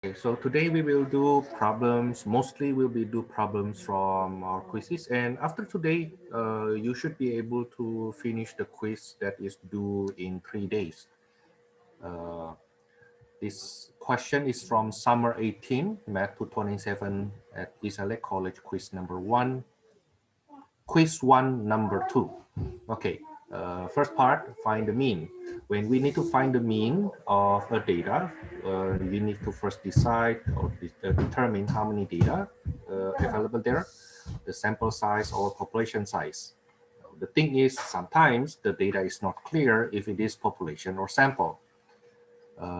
Okay, so today we will do problems. Mostly we'll be do problems from our quizzes. And after today, you should be able to finish the quiz that is due in 3 days. Uh, this question is from Summer 18, Math 227 at Isale College, quiz number 1. Quiz 1, number 2. Okay, first part, find the mean. When we need to find the mean of a data, we need to first decide or determine how many data available there, the sample size or population size. The thing is, sometimes the data is not clear if it is population or sample.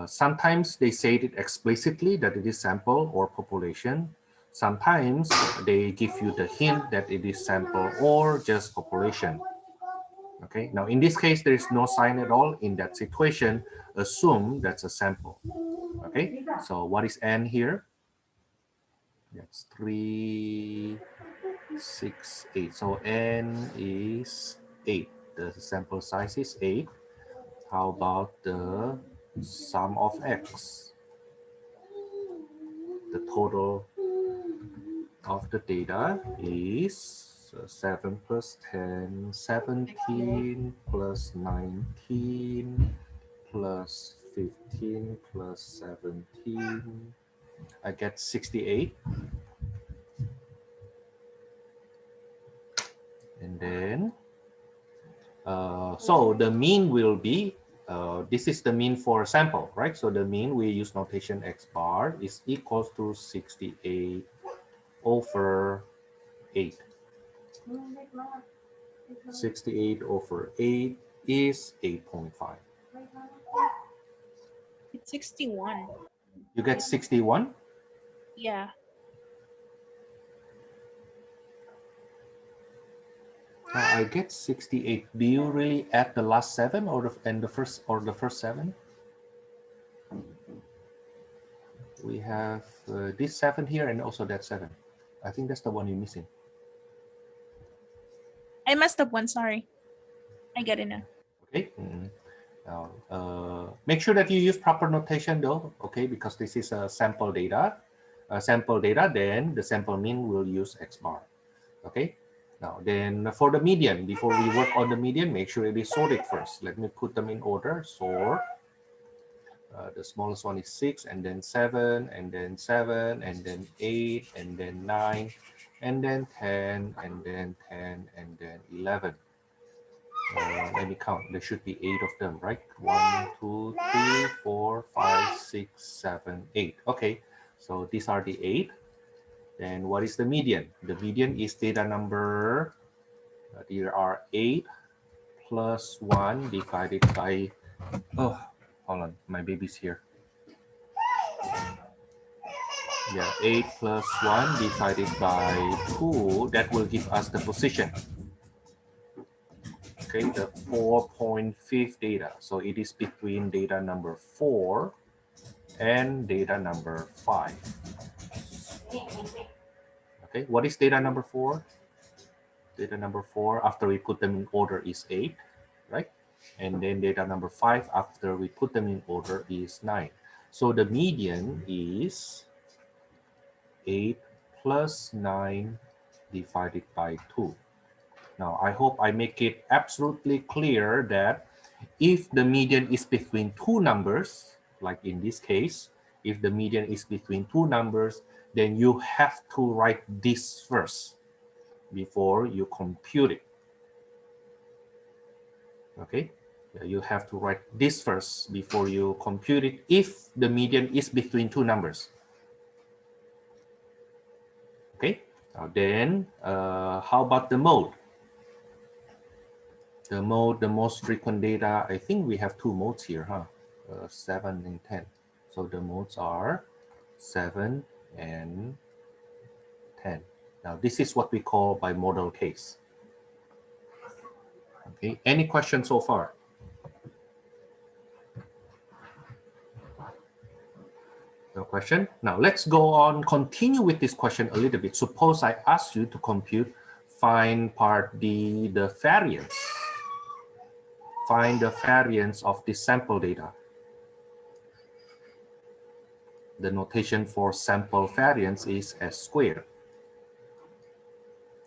Sometimes they say it explicitly that it is sample or population. Sometimes they give you the hint that it is sample or just population. Okay, now in this case, there is no sign at all. In that situation, assume that's a sample. Okay, so what is n here? That's 3, 6, 8. So n is 8. The sample size is 8. How about the sum of x? The total of the data is 7 plus 10, 17 plus 19 plus 15 plus 17. I get 68. And then, so the mean will be, this is the mean for sample, right? So the mean, we use notation x bar is equals to 68 over 8. 68 over 8 is 8.5. It's 61. You get 61? Yeah. I get 68. Do you really add the last 7 or the first 7? We have this 7 here and also that 7. I think that's the one you're missing. I messed up one, sorry. I get it now. Okay. Now, make sure that you use proper notation though, okay, because this is a sample data. Then the sample mean will use x bar. Okay. Now, then for the median, before we work on the median, make sure it is sorted first. Let me put them in order. Sort. The smallest one is 6, and then 7, and then 7, and then 8, and then 9, and then 10, and then 10, and then 11. Let me count. There should be 8 of them, right? 1, 2, 3, 4, 5, 6, 7, 8. Okay, so these are the 8. Then what is the median? The median is data number, there are 8 plus 1 divided by, oh, hold on, my baby's here. Yeah, 8 plus 1 divided by 2, that will give us the position. Okay, the 4.5 data. So it is between data number 4 and data number 5. Okay, what is data number 4? Data number 4, after we put them in order, is 8, right? And then data number 5, after we put them in order, is 9. So the median is 8 plus 9 divided by 2. Now, I hope I make it absolutely clear that if the median is between two numbers, like in this case, if the median is between two numbers, then you have to write this first before you compute it. Okay, you have to write this first before you compute it if the median is between two numbers. Okay, now then how about the mode? The mode, the most frequent data, I think we have two modes here, huh? 7 and 10. So the modes are 7 and 10. Now this is what we call bimodal case. Okay, any questions so far? No question? Now let's go on, continue with this question a little bit. Suppose I ask you to compute, find part D, the variance. Find the variance of this sample data. The notation for sample variance is S squared.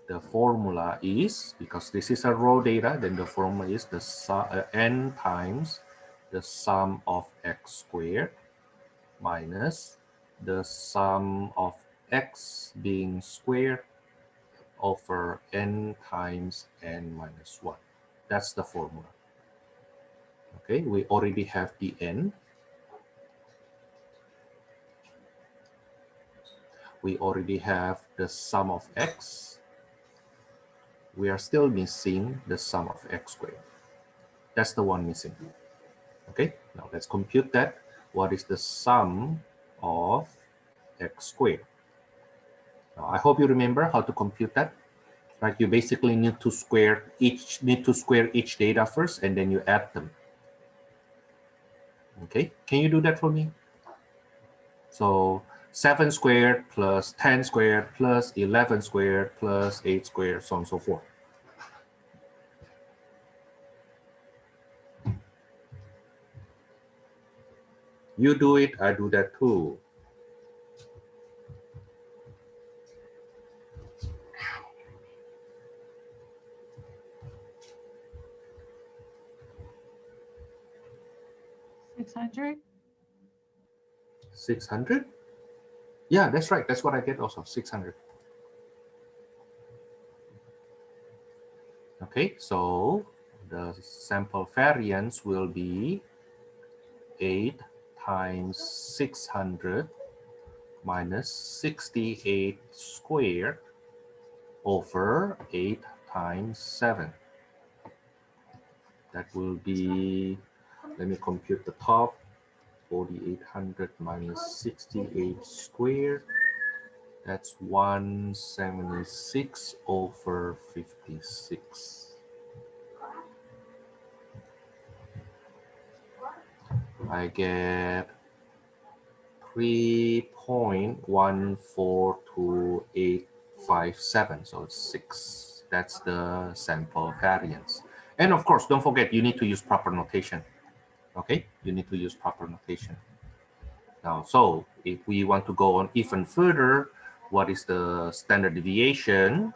The formula is, because this is a raw data, then the formula is the n times the sum of x squared minus the sum of x being squared over n times n minus 1. That's the formula. Okay, we already have the n. We already have the sum of x. We are still missing the sum of x squared. That's the one missing. Okay, now let's compute that. What is the sum of x squared? Now, I hope you remember how to compute that. Right, you basically need to square each data first, and then you add them. Okay, can you do that for me? So 7 squared plus 10 squared plus 11 squared plus 8 squared, so on and so forth. You do it, I do that too. $600. 600? Yeah, that's right. That's what I get also, 600. Okay, so the sample variance will be 8 times 600 minus 68 squared over 8 times 7. That will be, let me compute the top, 4,800 minus 68 squared. That's 176 over 56. I get 3.14287, so it's 6. That's the sample variance. And of course, don't forget, you need to use proper notation. Okay, you need to use proper notation. Now, so if we want to go on even further, what is the standard deviation?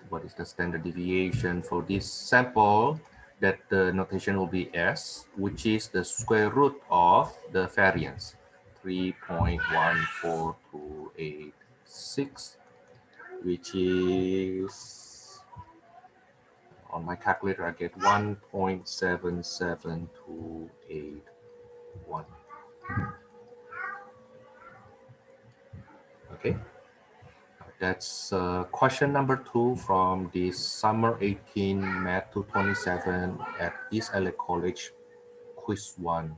What is the standard deviation for this sample? That the notation will be S, which is the square root of the variance, 3.14286, which is, on my calculator, I get 1.77281. Okay. That's question number 2 from the summer 18 Math 227 at East LA College, quiz 1.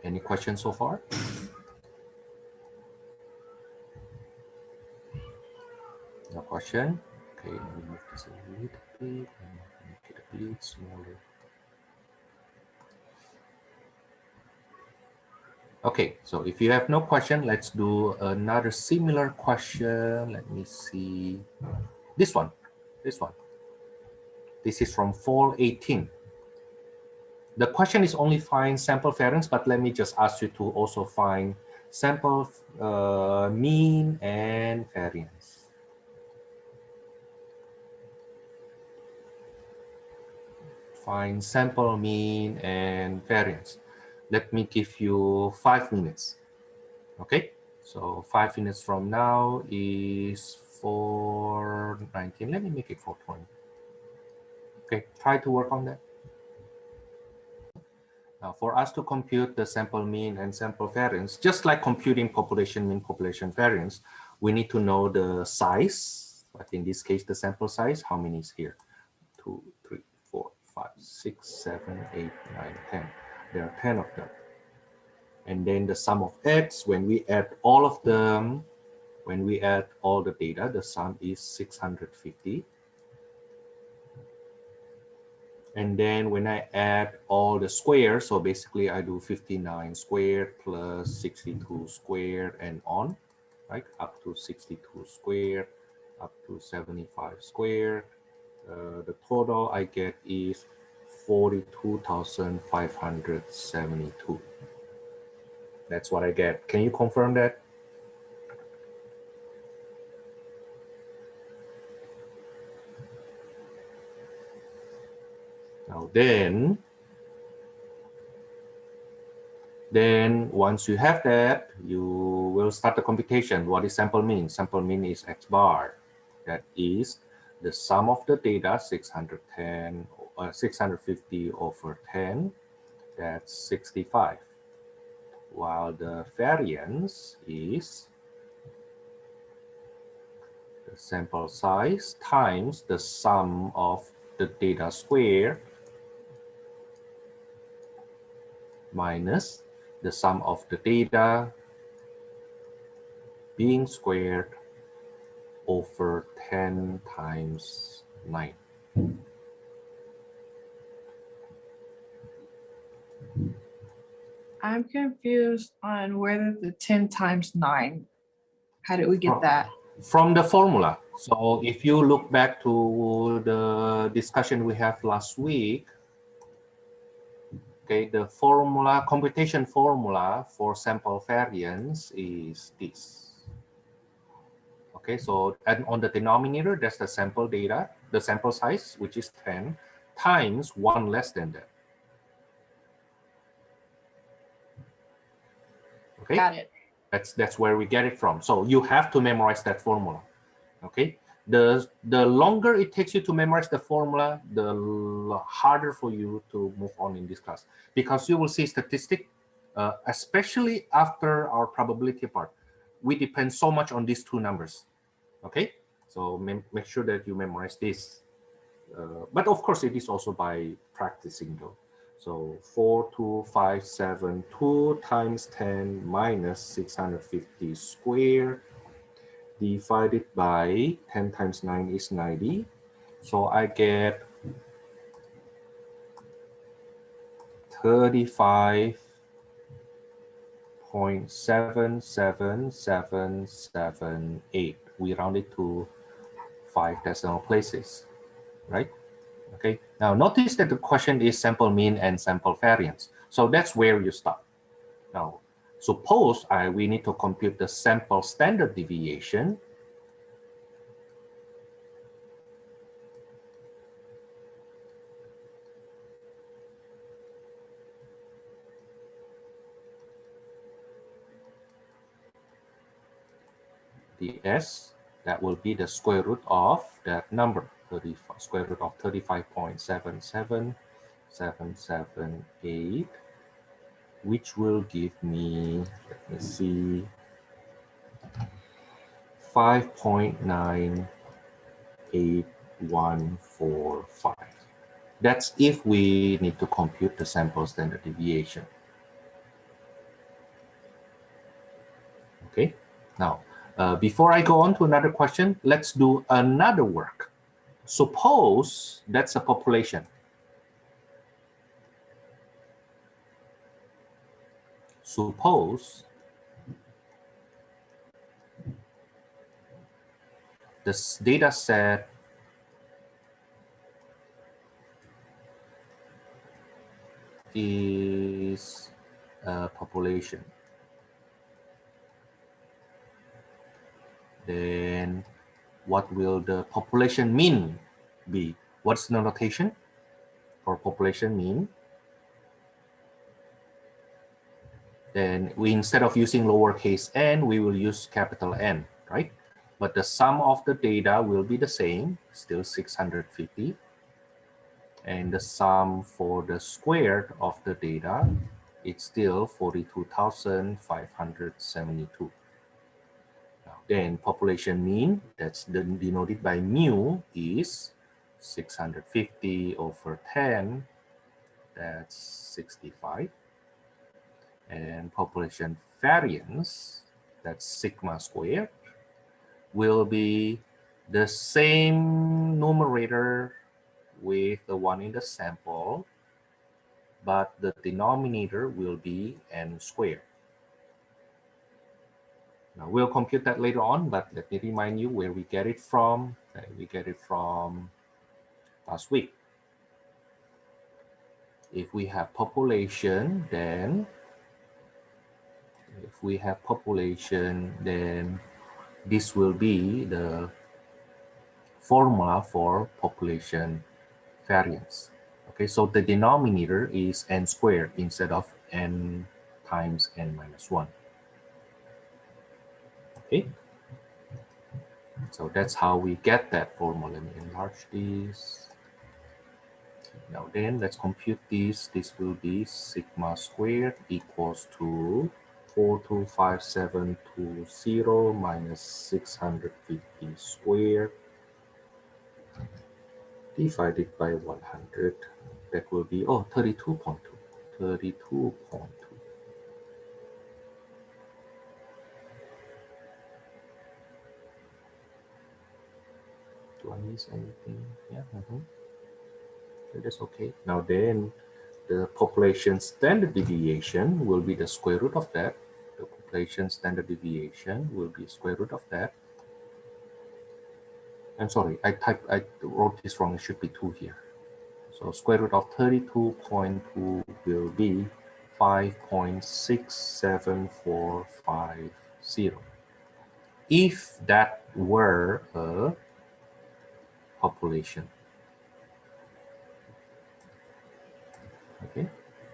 Any questions so far? No question? Okay, let me move this a little bit and make it a bit smaller. Okay, so if you have no question, let's do another similar question. Let me see. This one. This one. This is from fall 18. The question is only find sample variance, but let me just ask you to also find sample mean and variance. Find sample mean and variance. Let me give you 5 minutes. Okay, so 5 minutes from now is 4:19. Let me make it 4:20. Okay, try to work on that. Now, for us to compute the sample mean and sample variance, just like computing population mean, population variance, we need to know the size. But in this case, the sample size, how many is here? 2, 3, 4, 5, 6, 7, 8, 9, 10. There are 10 of them. And then the sum of x, when we add all of them, when we add all the data, the sum is 650. And then when I add all the squares, so basically I do 59 squared plus 62 squared and on. right? Up to 62 squared, up to 75 squared. The total I get is 42,572. That's what I get. Can you confirm that? Now then once you have that, you will start the computation. What is sample mean? Sample mean is x bar. That is the sum of the data, 610, 650 over 10, that's 65. While the variance is the sample size times the sum of the data square minus the sum of the data being squared over 10 times 9. I'm confused on whether the 10 times 9, how did we get that? From the formula. So if you look back to the discussion we have last week, okay, the formula, computation formula for sample variance is this. Okay, so and on the denominator, that's the sample data, the sample size, which is 10, times 1 less than that. Okay, Got it. that's where we get it from. So you have to memorize that formula. Okay, the longer it takes you to memorize the formula, the harder for you to move on in this class, because you will see statistic, especially after our probability part, we depend so much on these two numbers. Okay, so make sure that you memorize this. But of course, it is also by practicing though. So 42,572 times 10 minus 650 squared divided by 10 times 9 is 90. So I get 35.77778. We round it to 5 decimal places, right? Okay, now notice that the question is sample mean and sample variance. So that's where you start. Now, suppose we need to compute the sample standard deviation. The S, that will be the square root of that number, square root of 35.77778, which will give me, let me see, 5.98145. That's if we need to compute the sample standard deviation. Okay, now, before I go on to another question, let's do another work. Suppose that's a population. Suppose this data set is a population. Then what will the population mean be? What's the notation for population mean? Then we, instead of using lowercase n, we will use capital N, right? But the sum of the data will be the same, still 650. And the sum for the squared of the data, it's still 42,572. Then population mean, that's denoted by mu, is 650 over 10, that's 65. And population variance, that's sigma squared, will be the same numerator with the one in the sample, but the denominator will be n squared. Now we'll compute that later on, but let me remind you where we get it from. We get it from last week. If we have population, then this will be the formula for population variance. Okay, so the denominator is n squared instead of n times n minus 1. Okay, so that's how we get that formula. Let me enlarge this. Now then, let's compute this. This will be sigma squared equals to 425720 minus 650 squared divided by 100. That will be, 32.2. 32.2. Do I miss anything? Yeah. Okay, that's okay. Now then, the population standard deviation will be the square root of that. The population standard deviation will be square root of that. I'm sorry, I wrote this wrong. It should be 2 here. So square root of 32.2 will be 5.67450. If that were a population. Okay,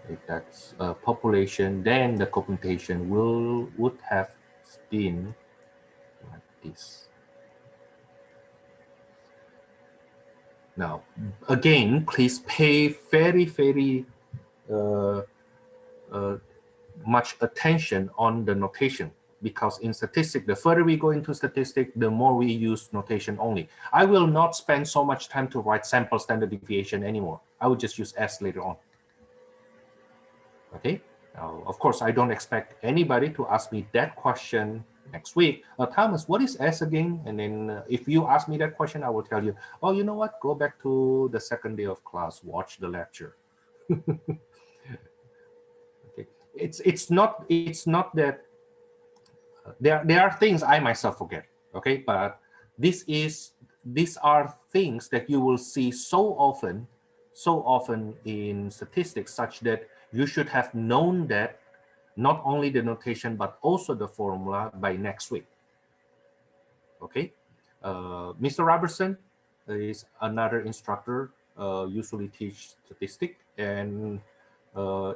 if that's a population, then the computation would have been like this. Now, again, please pay very uh, uh, much attention on the notation, because in statistics, the further we go into statistics, the more we use notation only. I will not spend so much time to write sample standard deviation anymore. I will just use S later on. Okay. Now, of course, I don't expect anybody to ask me that question next week. Thomas, what is S again? And then if you ask me that question, I will tell you, oh, you know what? Go back to the second day of class, watch the lecture. Okay. It's not that there are things I myself forget. Okay, but these are things that you will see so often in statistics, such that you should have known that not only the notation but also the formula by next week. Okay, Mr. Robertson is another instructor, usually teach statistics, and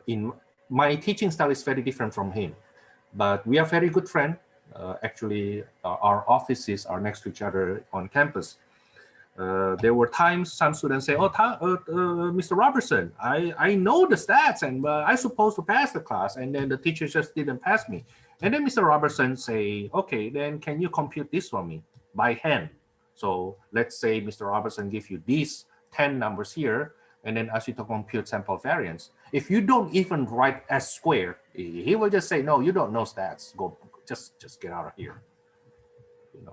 in my teaching style is very different from him, but we are very good friends. Actually, our offices are next to each other on campus. There were times some students say, "Oh, Mr. Robertson, I know the stats and I'm supposed to pass the class," and then the teacher just didn't pass me. And then Mr. Robertson say, "Okay, then can you compute this for me by hand?" So let's say Mr. Robertson give you these 10 numbers here, and then ask you to compute sample variance. If you don't even write S squared, he will just say, "No, you don't know stats. Go, just get out of here."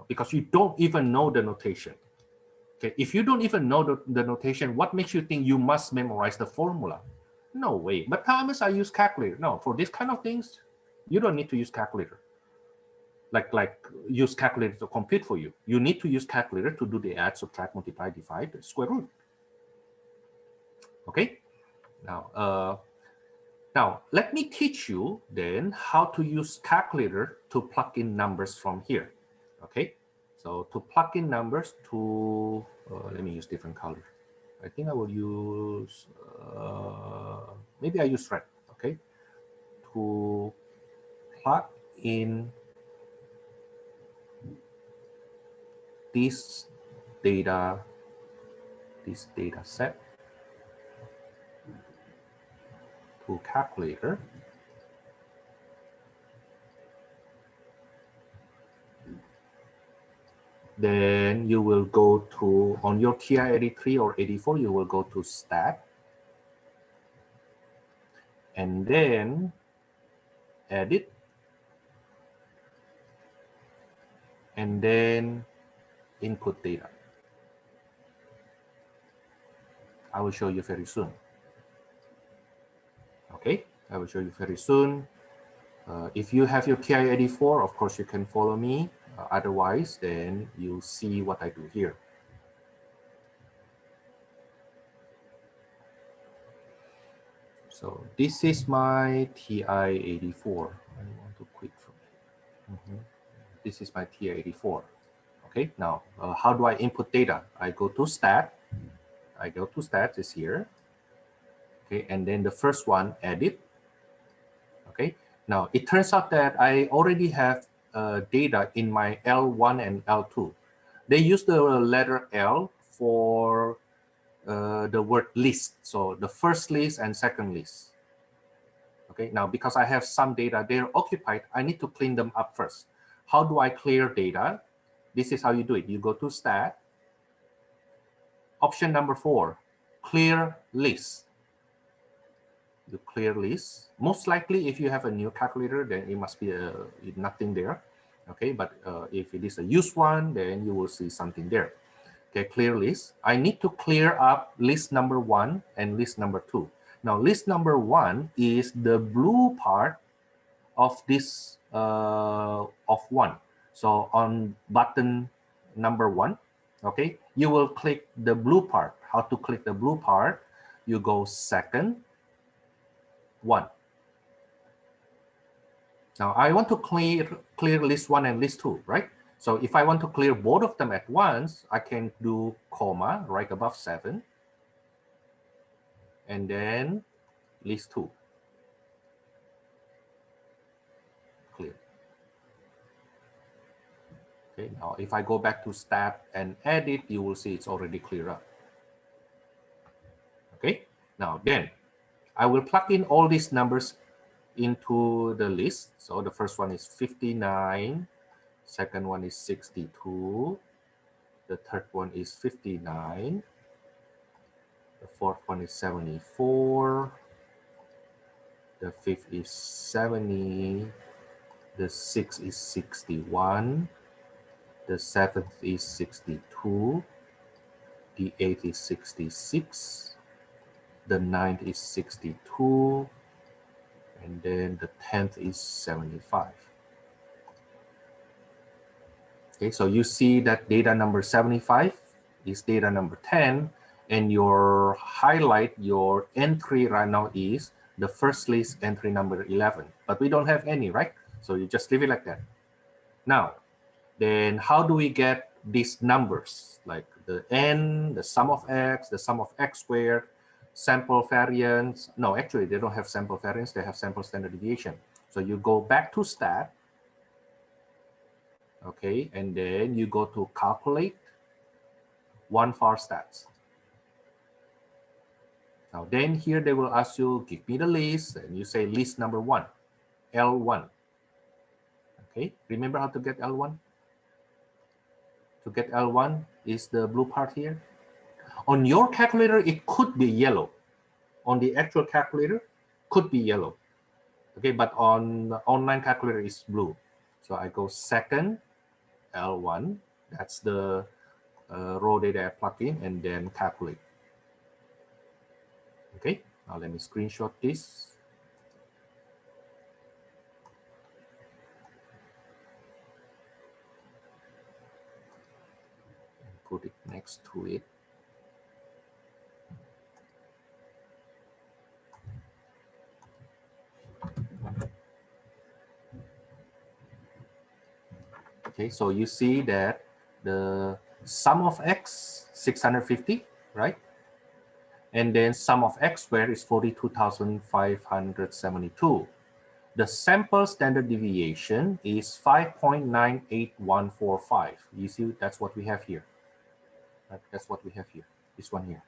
Because you don't even know the notation. Okay, if you don't even know the notation, what makes you think you must memorize the formula? No way. But Thomas, I use calculator. No, for this kind of things, you don't need to use calculator. Like use calculator to compute for you. You need to use calculator to do the add, subtract, multiply, divide, the square root. Okay. Now let me teach you then how to use calculator to plug in numbers from here. Okay. So to plug in numbers to let me use different color. I think I will use, maybe I use red, okay? To plug in this data set to calculator. Then you will go to, on your TI-83 or 84, you will go to stat. And then edit. And then input data. I will show you very soon. Okay, I will show you very soon. If you have your TI-84, of course, you can follow me. Otherwise, then you see what I do here. So this is my TI-84. I want to quit from here. This is my TI-84. Okay, now how do I input data? I go to stat. I go to stats is here. Okay, and then the first one, edit. Okay, now it turns out that I already have data in my L1 and L2. They use the letter L for the word list. So the first list and second list. Okay, now because I have some data, they're occupied, I need to clean them up first. How do I clear data? This is how you do it. You go to stat. Option number 4, clear list. You clear list. Most likely, if you have a new calculator, then it must be nothing there. Okay, but if it is a used one, then you will see something there. Okay, clear list. I need to clear up list number 1 and list number 2. Now, list number 1 is the blue part of this of 1. So on button number 1, okay, you will click the blue part. How to click the blue part? You go second 1. Now I want to clear list 1 and list 2, right? So if I want to clear both of them at once, I can do comma right above 7 and then list 2. Clear. Okay, now if I go back to stat and edit, you will see it's already clear up. Okay, now then I will plug in all these numbers into the list. So the first one is 59, second one is 62, the third one is 59, the fourth one is 74, the fifth is 70, the sixth is 61, the seventh is 62, the eighth is 66, the ninth is 62, and then the 10th is 75. Okay, so you see that data number 75 is data number 10, and your highlight, your entry right now is the first list entry number 11, but we don't have any, right? So you just leave it like that. Now, then how do we get these numbers? Like the n, the sum of x, the sum of x squared, sample variance. No, actually, they don't have sample variance. They have sample standard deviation. So you go back to stat. Okay, and then you go to calculate one for stats. Now then here they will ask you, give me the list, and you say list number 1, L1. Okay, remember how to get L1? To get L1 is the blue part here. On your calculator, it could be yellow. On the actual calculator, could be yellow. Okay, but on the online calculator, it's blue. So I go second, L1. That's the raw data I plug in, and then calculate. Okay, now let me screenshot this. And put it next to it. Okay, so you see that the sum of x, 650, right? And then sum of x squared is 42,572. The sample standard deviation is 5.98145. You see, that's what we have here. That's what we have here, this one here.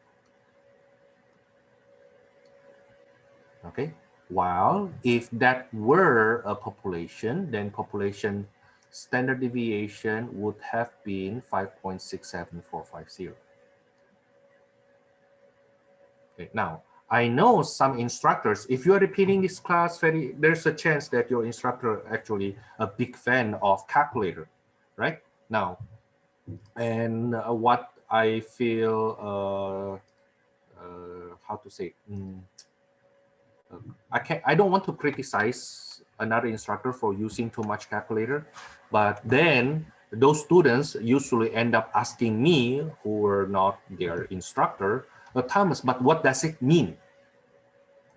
Okay, while if that were a population, then population standard deviation would have been 5.67450. Okay, now, I know some instructors, if you are repeating this class, there's a chance that your instructor actually a big fan of calculator, right? Now, and what I feel, how to say, I don't want to criticize another instructor for using too much calculator. But then those students usually end up asking me, who were not their instructor, Thomas, but what does it mean?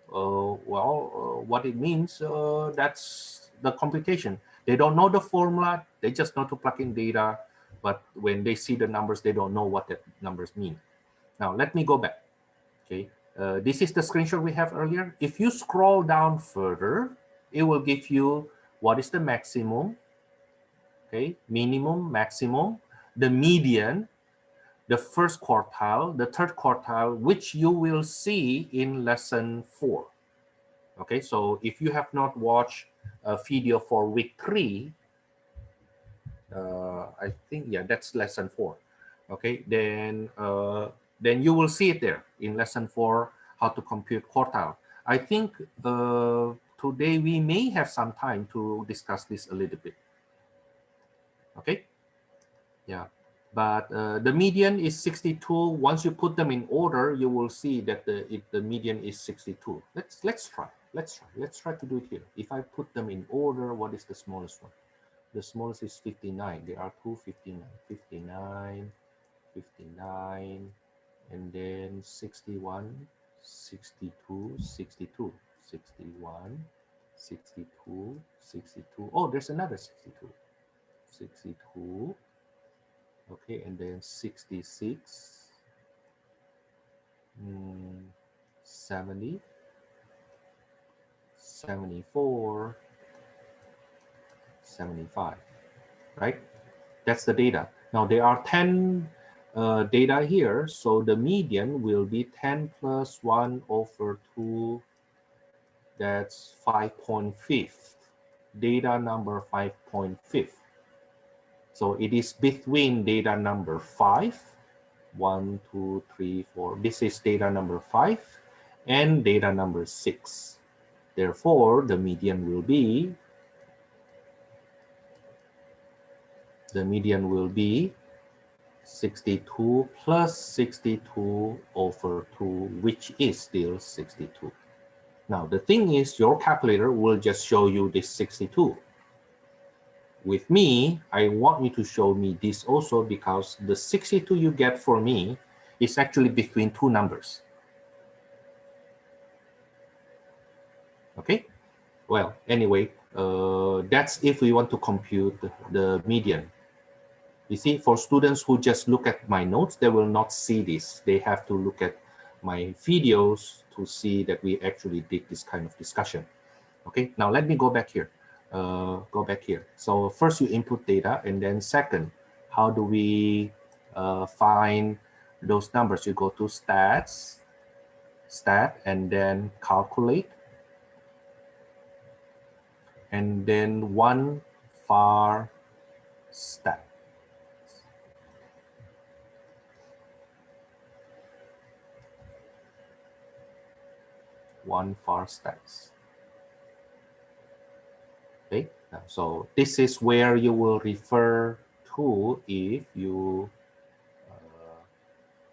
What it means, that's the computation. They don't know the formula, they just know to plug in data, but when they see the numbers, they don't know what the numbers mean. Now, let me go back, okay? This is the screenshot we have earlier. If you scroll down further, it will give you what is the maximum, okay? Minimum, maximum, the median, the first quartile, the third quartile, which you will see in lesson 4. Okay, so if you have not watched a video for week 3, I think, yeah, that's lesson 4. Okay, then you will see it there in lesson 4, how to compute quartile. I think today we may have some time to discuss this a little bit. Okay, yeah, but the median is 62. Once you put them in order, you will see that the median is 62. Let's try to do it here. If I put them in order, what is the smallest one? The smallest is 59. There are two 59, 59, 59, and then 61, 62, 62, 61, 62, 62. Oh, there's another 62, 62. Okay, and then 66, 70, 74, 75, right? That's the data. Now there are 10 data here, so the median will be 10 plus 1 over 2, that's 5.5. Data number 5.5. So it is between data number 5, 1, 2, 3, 4. This is data number 5 and data number 6. Therefore, the median will be 62 plus 62 over 2, which is still 62. Now, the thing is, your calculator will just show you this 62. With me, I want you to show me this also, because the 62 you get for me is actually between two numbers. Okay? Well, anyway, that's if we want to compute the median. You see, for students who just look at my notes, they will not see this. They have to look at my videos to see that we actually did this kind of discussion. Okay, now let me go back here. So first you input data, and then second, how do we find those numbers? You go to stats, and then calculate, and then one var stat. One var stats. Okay, so this is where you will refer to if you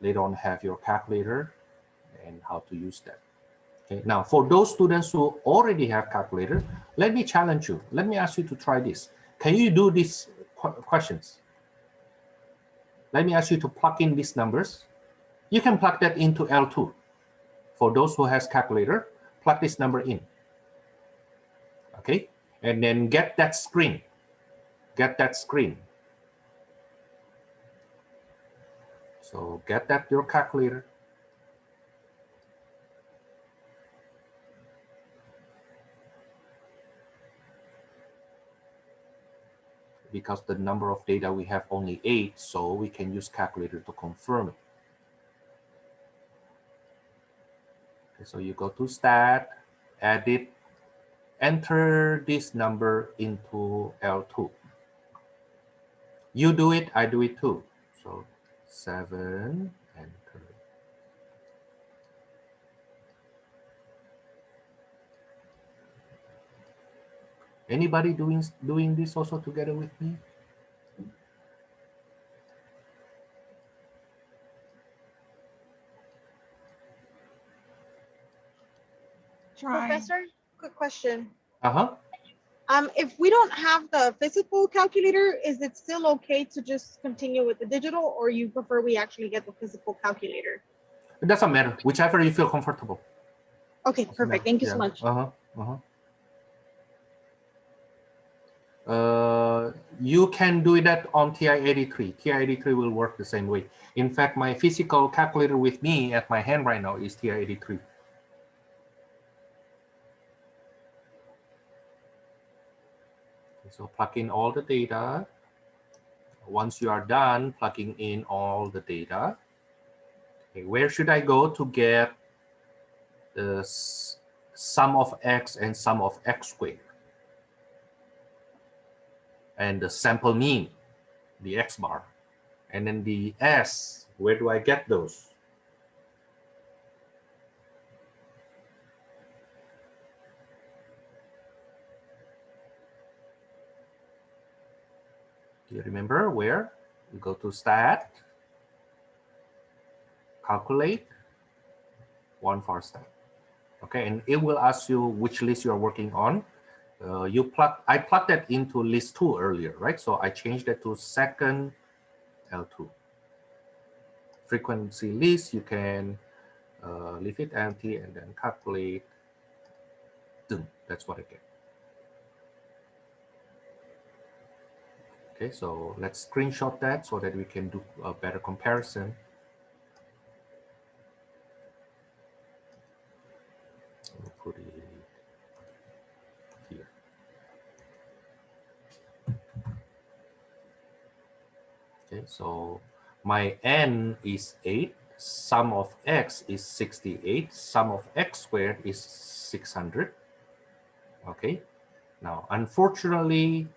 later on have your calculator and how to use that. Okay, now for those students who already have calculator, let me challenge you. Let me ask you to try this. Can you do these questions? Let me ask you to plug in these numbers. You can plug that into L2. For those who has calculator, plug this number in. Okay, and then get that screen. Get that screen. So get that your calculator. Because the number of data we have only 8, so we can use calculator to confirm it. Okay, so you go to stat, edit, enter this number into L2. You do it, I do it too. So 7, enter. Anybody doing this also together with me? Try. Professor, quick question. Uh-huh. If we don't have the physical calculator, is it still okay to just continue with the digital, or you prefer we actually get the physical calculator? It doesn't matter, whichever you feel comfortable. Okay, Doesn't matter. perfect. Thank you so Yeah. much. You can do that on TI-83. TI-83 will work the same way. In fact, my physical calculator with me at my hand right now is TI-83. So plug in all the data. Once you are done plugging in all the data, okay, where should I go to get the sum of x and sum of x squared? And the sample mean, the x bar. And then the s, where do I get those? Do you remember where? You go to stat, calculate, one for stat. Okay, and it will ask you which list you're working on. I plugged that into list 2 earlier, right? So I changed that to second L2. Frequency list, you can leave it empty and then calculate. That's what I get. Okay, so let's screenshot that so that we can do a better comparison. We'll put it here. Okay, so my n is 8, sum of x is 68, sum of x squared is 600. Okay, now unfortunately,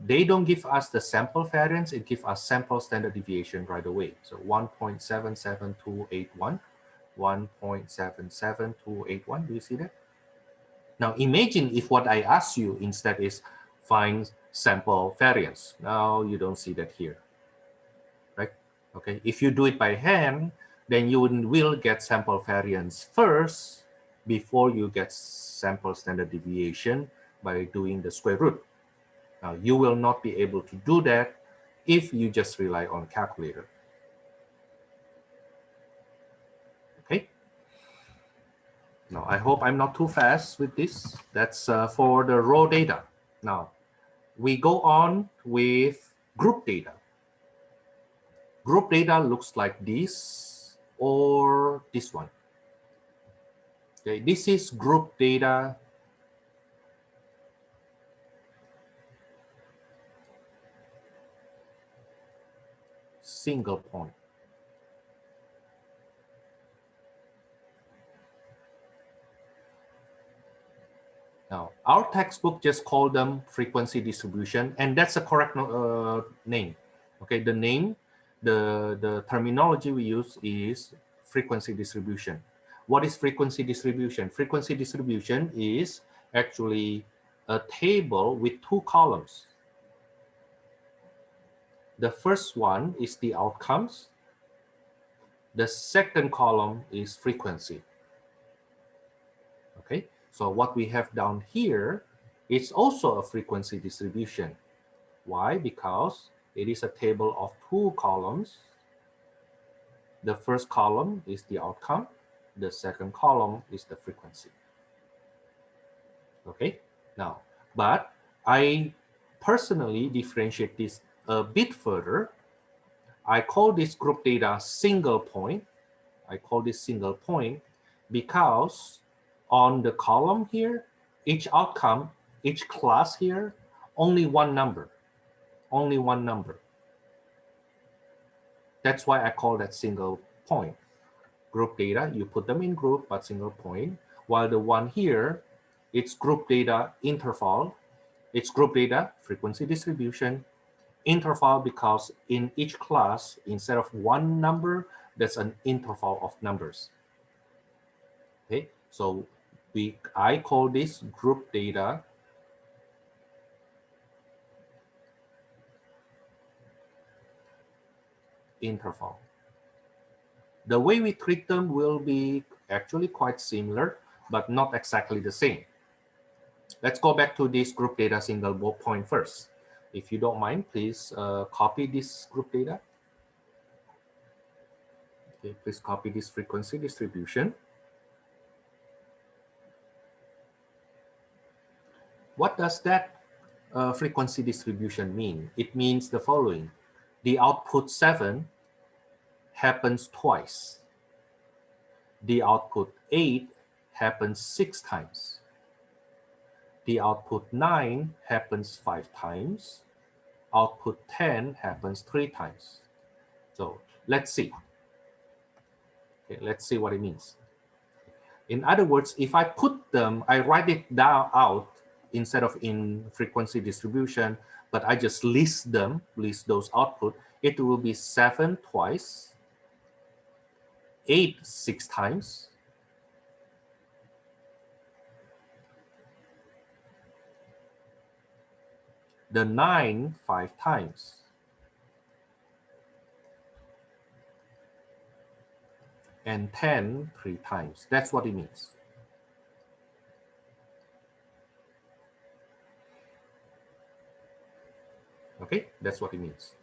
they don't give us the sample variance, it gives us sample standard deviation right away. So 1.77281, 1.77281, do you see that? Now imagine if what I ask you instead is find sample variance. Now you don't see that here, right? Okay, if you do it by hand, then you will get sample variance first before you get sample standard deviation by doing the square root. Now, you will not be able to do that if you just rely on calculator. Okay. Now, I hope I'm not too fast with this. That's for the raw data. Now, we go on with group data. Group data looks like this or this one. Okay, this is group data single point. Now, our textbook just called them frequency distribution, and that's a correct name. Okay, the name, the terminology we use is frequency distribution. What is frequency distribution? Frequency distribution is actually a table with 2 columns. The first one is the outcomes. The second column is frequency. Okay, so what we have down here is also a frequency distribution. Why? Because it is a table of 2 columns. The first column is the outcome. The second column is the frequency. Okay, now, but I personally differentiate this a bit further. I call this group data single point. I call this single point because on the column here, each outcome, each class here, only one number, only one number. That's why I call that single point. Group data, you put them in group, but single point. While the one here, it's group data interval. It's group data frequency distribution interval because in each class, instead of one number, that's an interval of numbers. Okay, so I call this group data interval. The way we treat them will be actually quite similar, but not exactly the same. Let's go back to this group data single point first. If you don't mind, please copy this group data. Okay, please copy this frequency distribution. What does that frequency distribution mean? It means the following. The output 7 happens twice. The output 8 happens 6 times. The output 9 happens 5 times. Output 10 happens 3 times. So let's see. Okay, let's see what it means. In other words, if I put them, I write it down out instead of in frequency distribution, but I just list them, list those output, it will be 7 twice, 8 6 times, the 9 5 times, and 10 3 times. That's what it means. Okay, that's what it means.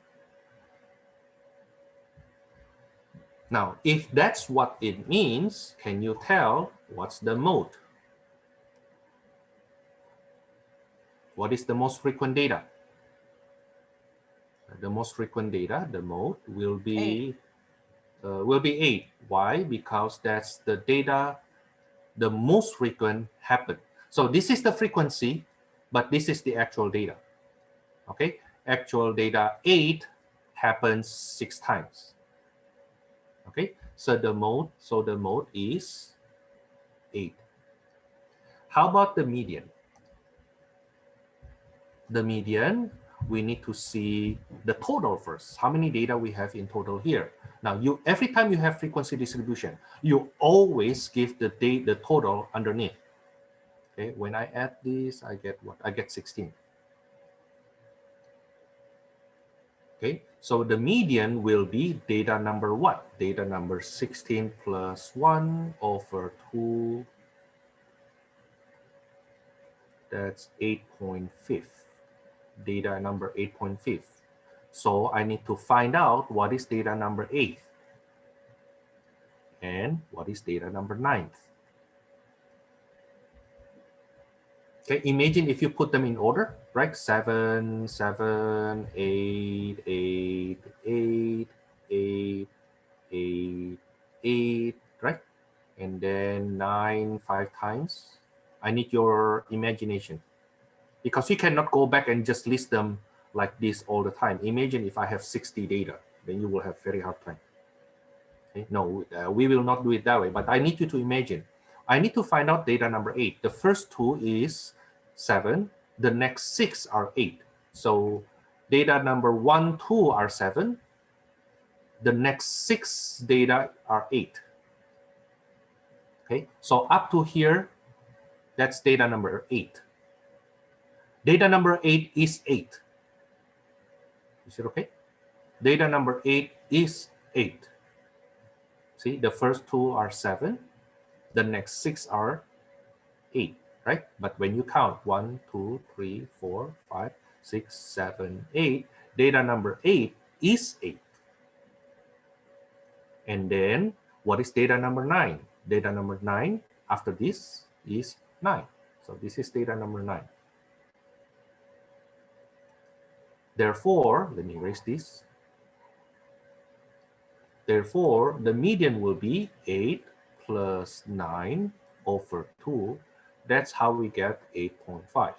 Now, if that's what it means, can you tell what's the mode? What is the most frequent data? The most frequent data, the mode, will be 8. Why? Because that's the data, the most frequent happen. So this is the frequency, but this is the actual data. Okay, actual data 8 happens 6 times. Okay, so the mode is 8. How about the median? The median, we need to see the total first. How many data we have in total here? Now, every time you have frequency distribution, you always give the total underneath. Okay, when I add this, I get what? I get 16. Okay, so the median will be data number what? Data number 16 plus 1 over 2. That's 8.5. Data number 8.5. So I need to find out what is data number 8 and what is data number 9. Okay, imagine if you put them in order, right? 7, 7, 8, 8, 8, 8, 8, 8, right? And then 9, 5 times. I need your imagination because you cannot go back and just list them like this all the time. Imagine if I have 60 data, then you will have very hard time. Okay? No, we will not do it that way, but I need you to imagine. I need to find out data number 8. The first 2 is 7. The next 6 are 8. So data number 1, 2 are 7. The next 6 data are 8. Okay, so up to here, that's data number 8. Data number 8 is 8. Is it okay? Data number 8 is 8. See, the first 2 are 7. The next 6 are 8, right? But when you count 1, 2, 3, 4, 5, 6, 7, 8, data number 8 is 8. And then what is data number 9? Data number 9 after this is 9. So this is data number 9. Therefore, let me erase this. Therefore, the median will be 8 plus 9 over 2. That's how we get 8.5.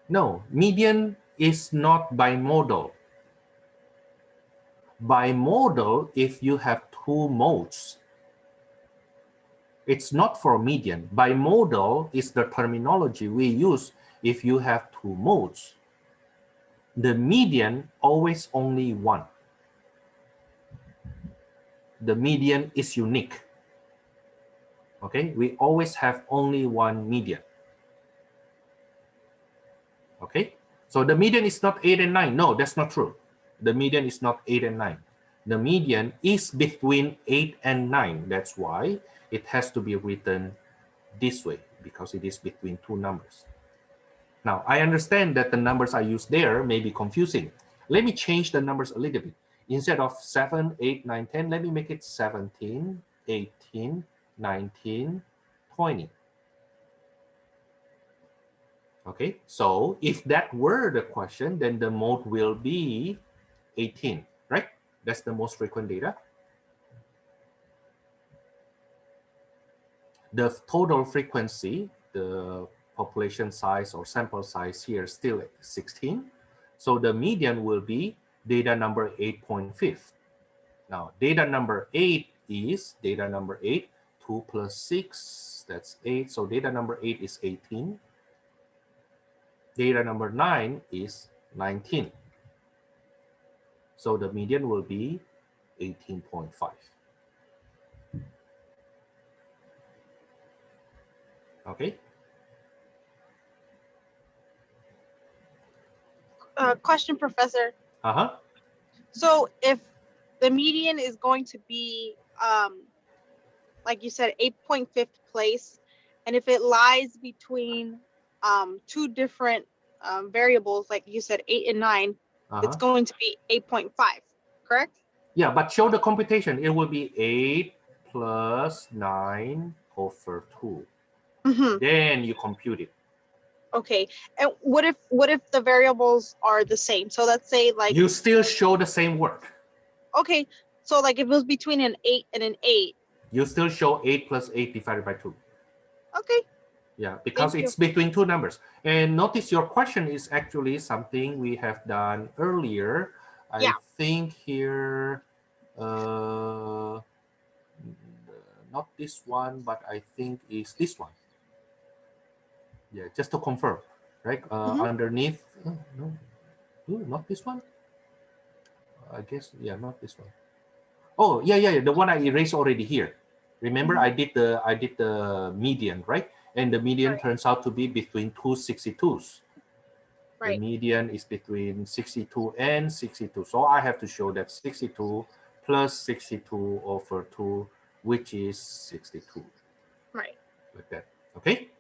No, median is not bimodal. Bimodal, if you have 2 modes. It's not for median. Bimodal is the terminology we use if you have 2 modes. The median always only 1. The median is unique. Okay, we always have only 1 median. Okay, so the median is not 8 and 9. No, that's not true. The median is not 8 and 9. The median is between 8 and 9. That's why it has to be written this way, because it is between two numbers. Now, I understand that the numbers I use there may be confusing. Let me change the numbers a little bit. Instead of 7, 8, 9, 10, let me make it 17, 18, 19, 20. Okay, so if that were the question, then the mode will be 18, right? That's the most frequent data. The total frequency, the population size or sample size here still 16. So the median will be data number 8.5. Now, data number 8 is data number 8, 2 plus 6, that's 8. So data number 8 is 18. Data number 9 is 19. So the median will be 18.5. Okay. Question, Professor. Uh-huh. So if the median is going to be, like you said, 8.5 place, and if it lies between two different variables, like you said, 8 and 9, it's Uh-huh. going to be 8.5, correct? Yeah, but show the computation. It will be 8 plus 9 over 2. Mm-hmm. Then you compute it. Okay. And what if the variables are the same? So let's say like, You still show the same work. okay, so like if it was between an 8 and an 8. You still show 8 plus 8 divided by 2. Okay. Yeah, because it's between two numbers. And notice your question is actually something we have done earlier. I Yeah. think here, not this one, but I think is this one. Yeah, just to confirm, right? Mhm. Underneath, no, not this one. I guess, yeah, not this one. Oh, yeah, the one I erased already here. Remember, Mhm. I did the median, right? And the median Right. turns out to be between two 62s. The Right. median is between 62 and 62. So I have to show that 62 plus 62 over 2, which is 62. Right. Like that. Okay?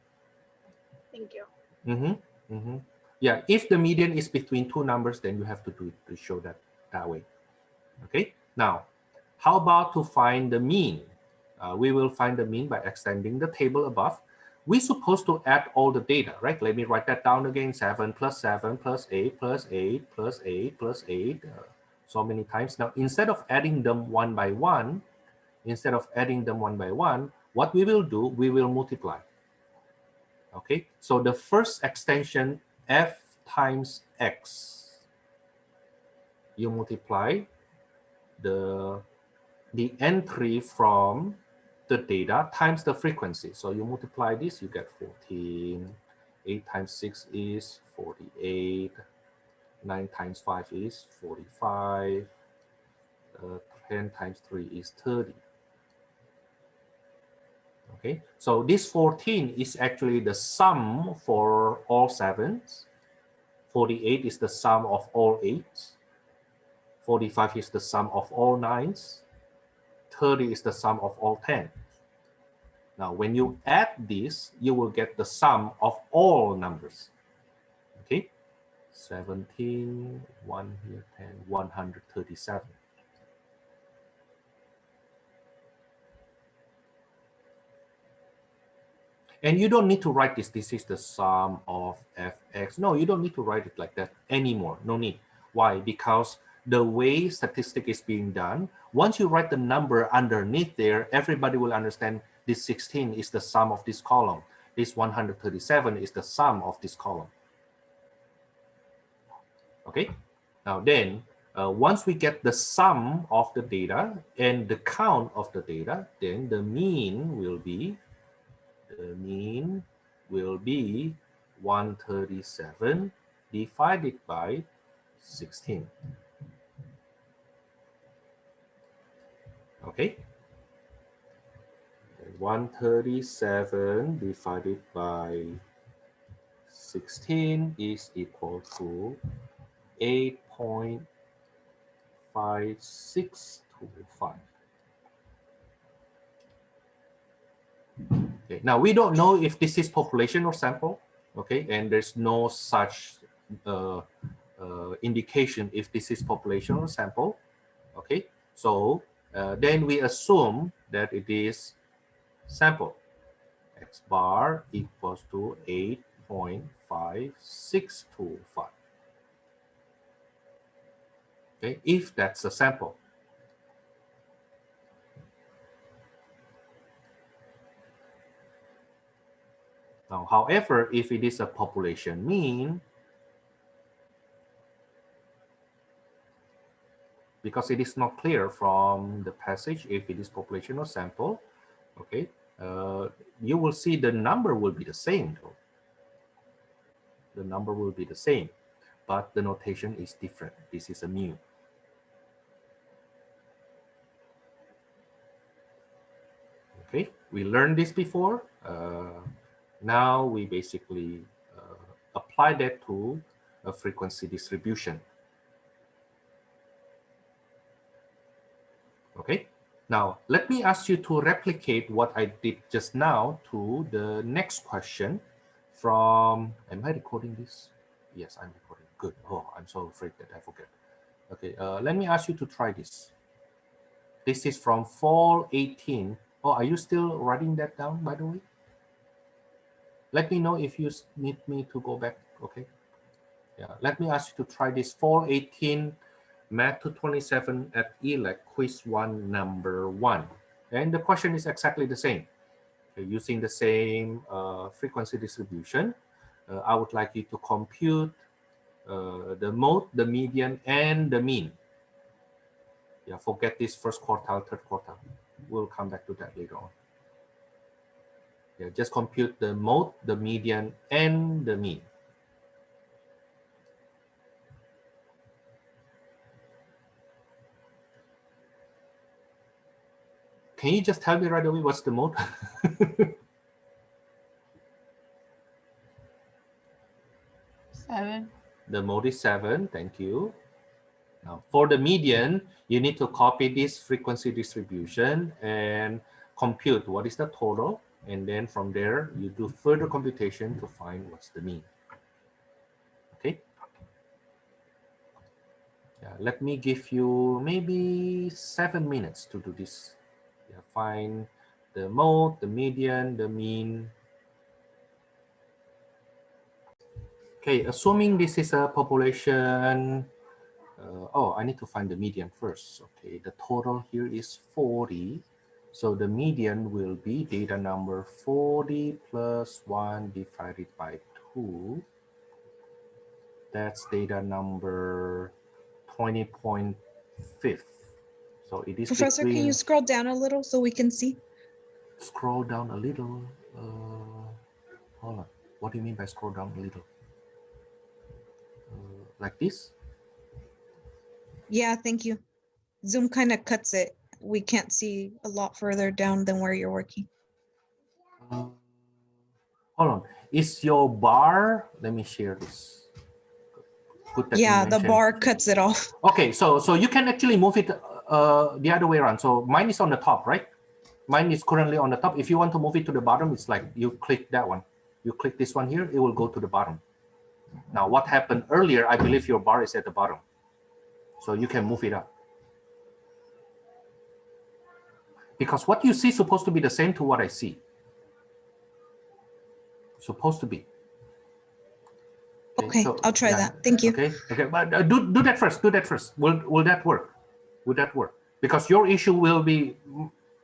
Thank you. Mm-hmm. Mm-hmm. Yeah, if the median is between two numbers, then you have to do to show that way. Okay? Now, how about to find the mean? We will find the mean by extending the table above. We're supposed to add all the data, right? Let me write that down again. 7 plus 7 plus 8 plus 8 plus 8 plus 8. So many times. Now, instead of adding them one by one, what we will do, we will multiply. Okay? So the first extension, f times x, you multiply the entry from the data times the frequency. So you multiply this, you get 14. 8 times 6 is 48. 9 times 5 is 45. 10 times 3 is 30. Okay, so this 14 is actually the sum for all sevens. 48 is the sum of all eights. 45 is the sum of all nines. 30 is the sum of all tens. Now, when you add this, you will get the sum of all numbers. Okay, 17, 1 here, 10, 137. And you don't need to write this. This is the sum of fx. No, you don't need to write it like that anymore. No need. Why? Because the way statistic is being done, once you write the number underneath there, everybody will understand this 16 is the sum of this column. This 137 is the sum of this column. Okay. Now then, once we get the sum of the data and the count of the data, then the mean will be 137 divided by 16. Okay. 137 divided by 16 is equal to 8.5. 0.5625. Okay, now we don't know if this is population or sample, okay, and there's no such indication if this is population or sample, okay. So then we assume that it is sample. X bar equals to 8.5625. Okay, if that's a sample. Now, however, if it is a population mean, because it is not clear from the passage if it is population or sample, okay, you will see the number will be the same though. The number will be the same, but the notation is different. This is a mu. Okay, we learned this before. Now we basically apply that to a frequency distribution. Okay, now let me ask you to replicate what I did just now to the next question from, am I recording this? Yes, I'm recording. Good. Oh, I'm so afraid that I forget. Okay, let me ask you to try this. This is from fall 18. Oh, are you still writing that down, by the way? Let me know if you need me to go back, okay? Yeah, let me ask you to try this fall 18 Math 227 at ELEC quiz 1 number 1. And the question is exactly the same. Okay, using the same frequency distribution, I would like you to compute the mode, the median, and the mean. Yeah, forget this first quartile, third quartile. We'll come back to that later on. Yeah, just compute the mode, the median, and the mean. Can you just tell me right away what's the mode? 7. The mode is 7, thank you. Now, for the median, you need to copy this frequency distribution and compute what is the total. And then from there, you do further computation to find what's the mean. Okay. Yeah, let me give you maybe 7 minutes to do this. Yeah, find the mode, the median, the mean. Okay, assuming this is a population. Oh, I need to find the median first. Okay, the total here is 40. So the median will be data number 40 plus 1 divided by 2. That's data number 20.5. So it is Professor, can you between, scroll down a little so we can see? scroll down a little. Hold on. What do you mean by scroll down a little? Like this? Yeah, thank you. Zoom kind of cuts it. We can't see a lot further down than where you're working. Uh, Hold on. Is your bar, let me share this. Good that you Yeah, the mentioned. bar cuts it off. Okay, so you can actually move it the other way around. So mine is on the top, right? Mine is currently on the top. If you want to move it to the bottom, it's like you click that one. You click this one here, it will go to the bottom. Now, what happened earlier, I believe your bar is at the bottom. So you can move it up. Because what you see is supposed to be the same to what I see. Supposed to be. Okay, so I'll try yeah, that. Thank you. okay, but do that first. Do that first. Will that work? Would that work? Because your issue will be,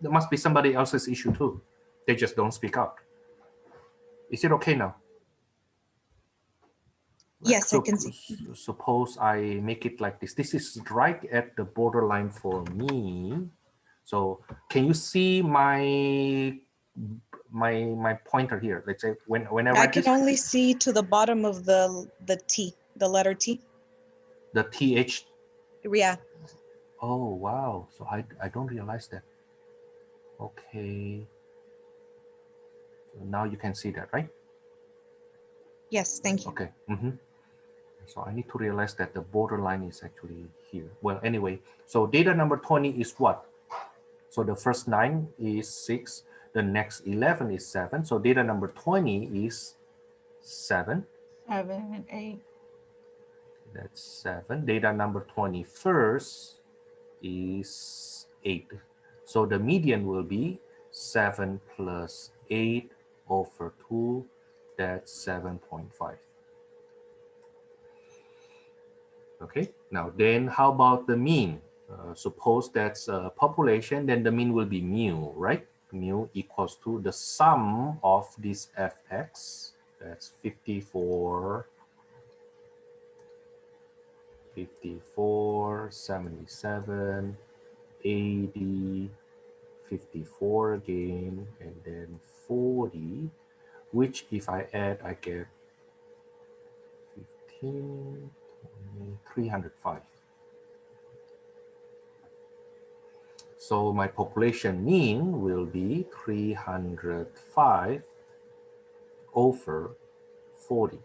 there must be somebody else's issue too. They just don't speak out. Is it okay now? Like, Yes, I can see. suppose I make it like this. This is right at the borderline for me. So can you see my pointer here? Let's say when I I write can this, only see to the bottom of the T, the letter T. the TH. Yeah. Oh wow! So I don't realize that. Okay. So now you can see that, right? Yes, thank you. Okay. So I need to realize that the borderline is actually here. Well, anyway, so data number 20 is what? So the first 9 is 6. The next 11 is 7. So data number 20 is 7. 7 and 8. That's 7. Data number 21st is 8. So the median will be 7 plus 8 over 2. That's 7.5. Okay, now then how about the mean? Suppose that's a population, then the mean will be mu, right? Mu equals to the sum of this fx, that's 54, 77, 80, 54 again, and then 40, which if I add, I get 15, 20, 305. So my population mean will be 305 over 40.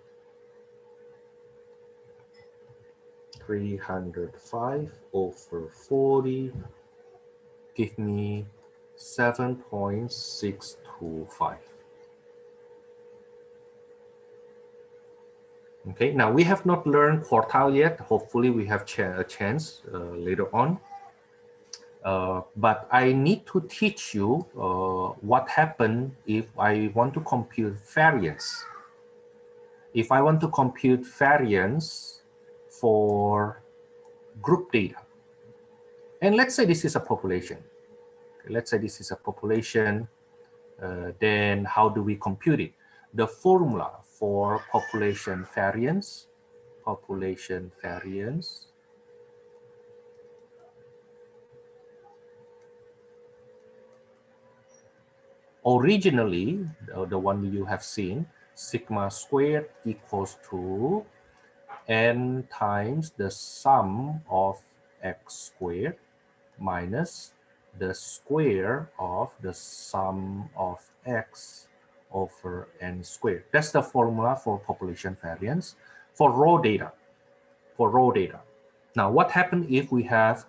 305 over 40 give me 7.625. Okay, now we have not learned quartile yet. Hopefully we have a chance later on. But I need to teach you what happened if I want to compute variance. If I want to compute variance for group data, and let's say this is a population. Let's say this is a population, then how do we compute it? The formula for population variance originally, the one you have seen, sigma squared equals to n times the sum of x squared minus the square of the sum of x over n squared. That's the formula for population variance for raw data. Now, what happens if we have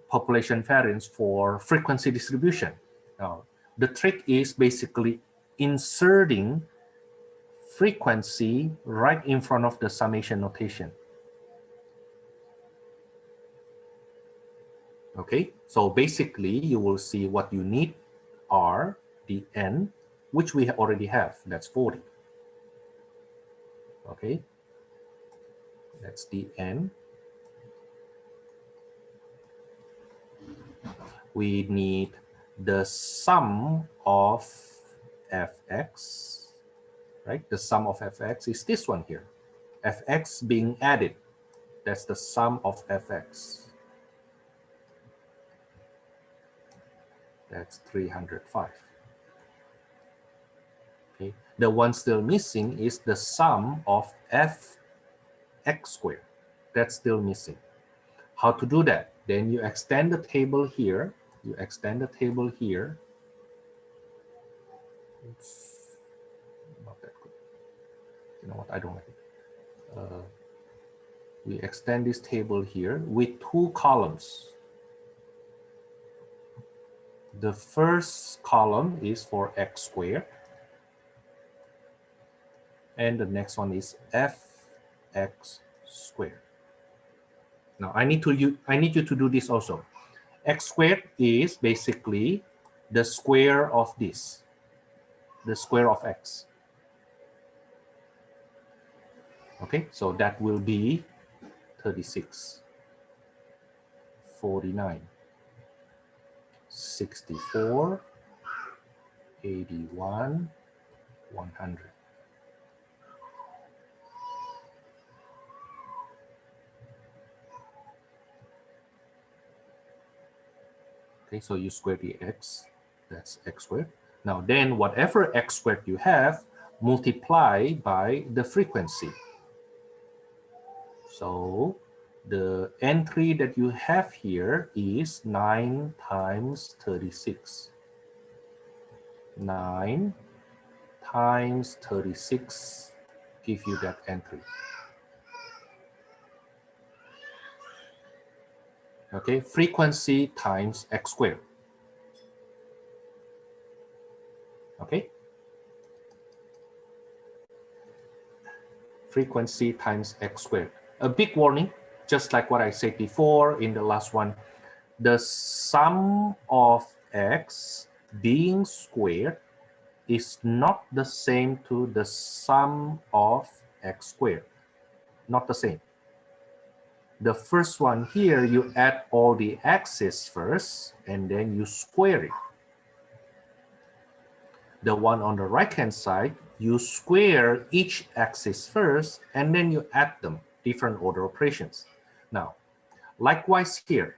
population variance for frequency distribution? Now, the trick is basically inserting frequency right in front of the summation notation. Okay, so basically you will see what you need are the n, which we already have, that's 40. Okay, that's the n. We need the sum of fx, right? The sum of fx is this one here. Fx being added, that's the sum of fx. That's 305. Okay. The one still missing is the sum of fx squared. That's still missing. How to do that? Then you extend the table here. You extend the table here. It's not that good. You know what? I don't like it. We extend this table here with 2 columns. The first column is for x squared. And the next one is fx squared. Now I need you to do this also. X squared is basically the square of this, the square of x. Okay, so that will be 36, 49, 64, 81, 100. Okay, so you square the x, that's x squared. Now then, whatever x squared you have, multiply by the frequency. So the entry that you have here is 9 times 36. 9 times 36 give you that entry. Okay, frequency times x squared. Okay, frequency times x squared. A big warning, just like what I said before in the last one, the sum of x being squared is not the same to the sum of x squared. Not the same. The first one here, you add all the x's first, and then you square it. The one on the right-hand side, you square each axis first, and then you add them, different order operations. Now, likewise here,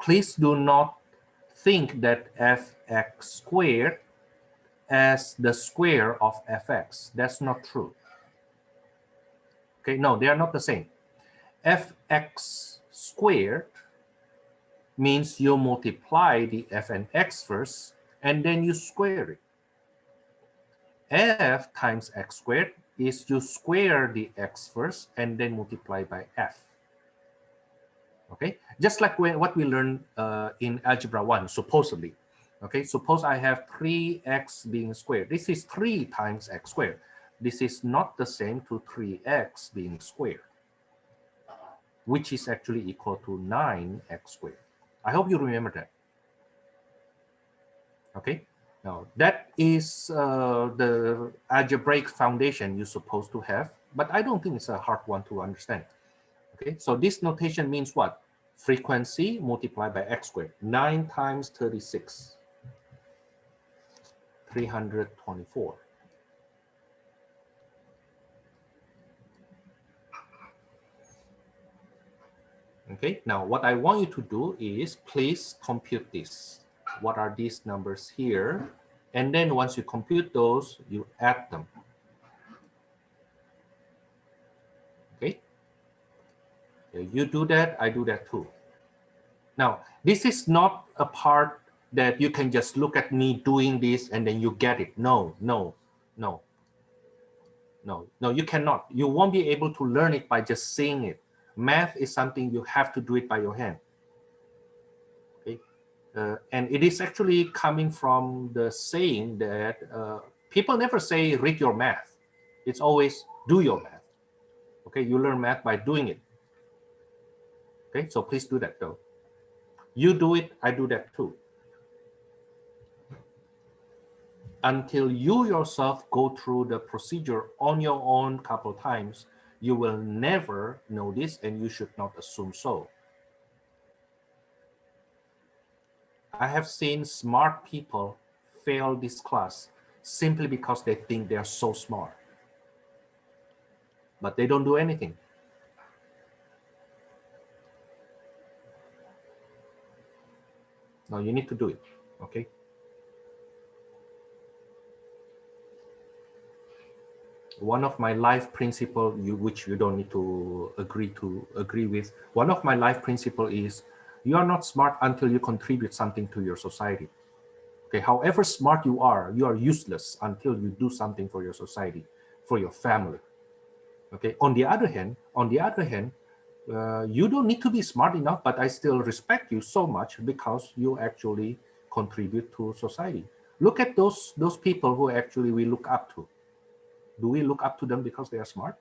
please do not think that fx squared as the square of fx. That's not true. Okay, no, they are not the same. Fx squared means you multiply the f and x first, and then you square it. F times x squared is you square the x first and then multiply by f. Okay, just like what we learned in algebra 1, supposedly. Okay, suppose I have 3x being squared. This is 3 times x squared. This is not the same to 3x being squared, which is actually equal to 9x squared. I hope you remember that. Okay, now that is the algebraic foundation you're supposed to have, but I don't think it's a hard one to understand. Okay, so this notation means what? Frequency multiplied by x squared. 9 times 36, 324. Okay, now what I want you to do is please compute this. What are these numbers here? And then once you compute those, you add them. Okay, you do that, I do that too. Now, this is not a part that you can just look at me doing this and then you get it. No, no, no, no, no, you cannot. You won't be able to learn it by just seeing it. Math is something you have to do it by your hand. Okay, and it is actually coming from the saying that people never say read your math. It's always do your math. Okay, you learn math by doing it. Okay, so please do that though. You do it, I do that too. Until you yourself go through the procedure on your own a couple of times, you will never know this, and you should not assume so. I have seen smart people fail this class simply because they think they are so smart, but they don't do anything. No, you need to do it, okay? One of my life principle, which you don't need to agree with. One of my life principle is you are not smart until you contribute something to your society. Okay, however smart you are useless until you do something for your society, for your family. Okay. On the other hand, you don't need to be smart enough, but I still respect you so much because you actually contribute to society. Look at those people who actually we look up to. Do we look up to them because they are smart?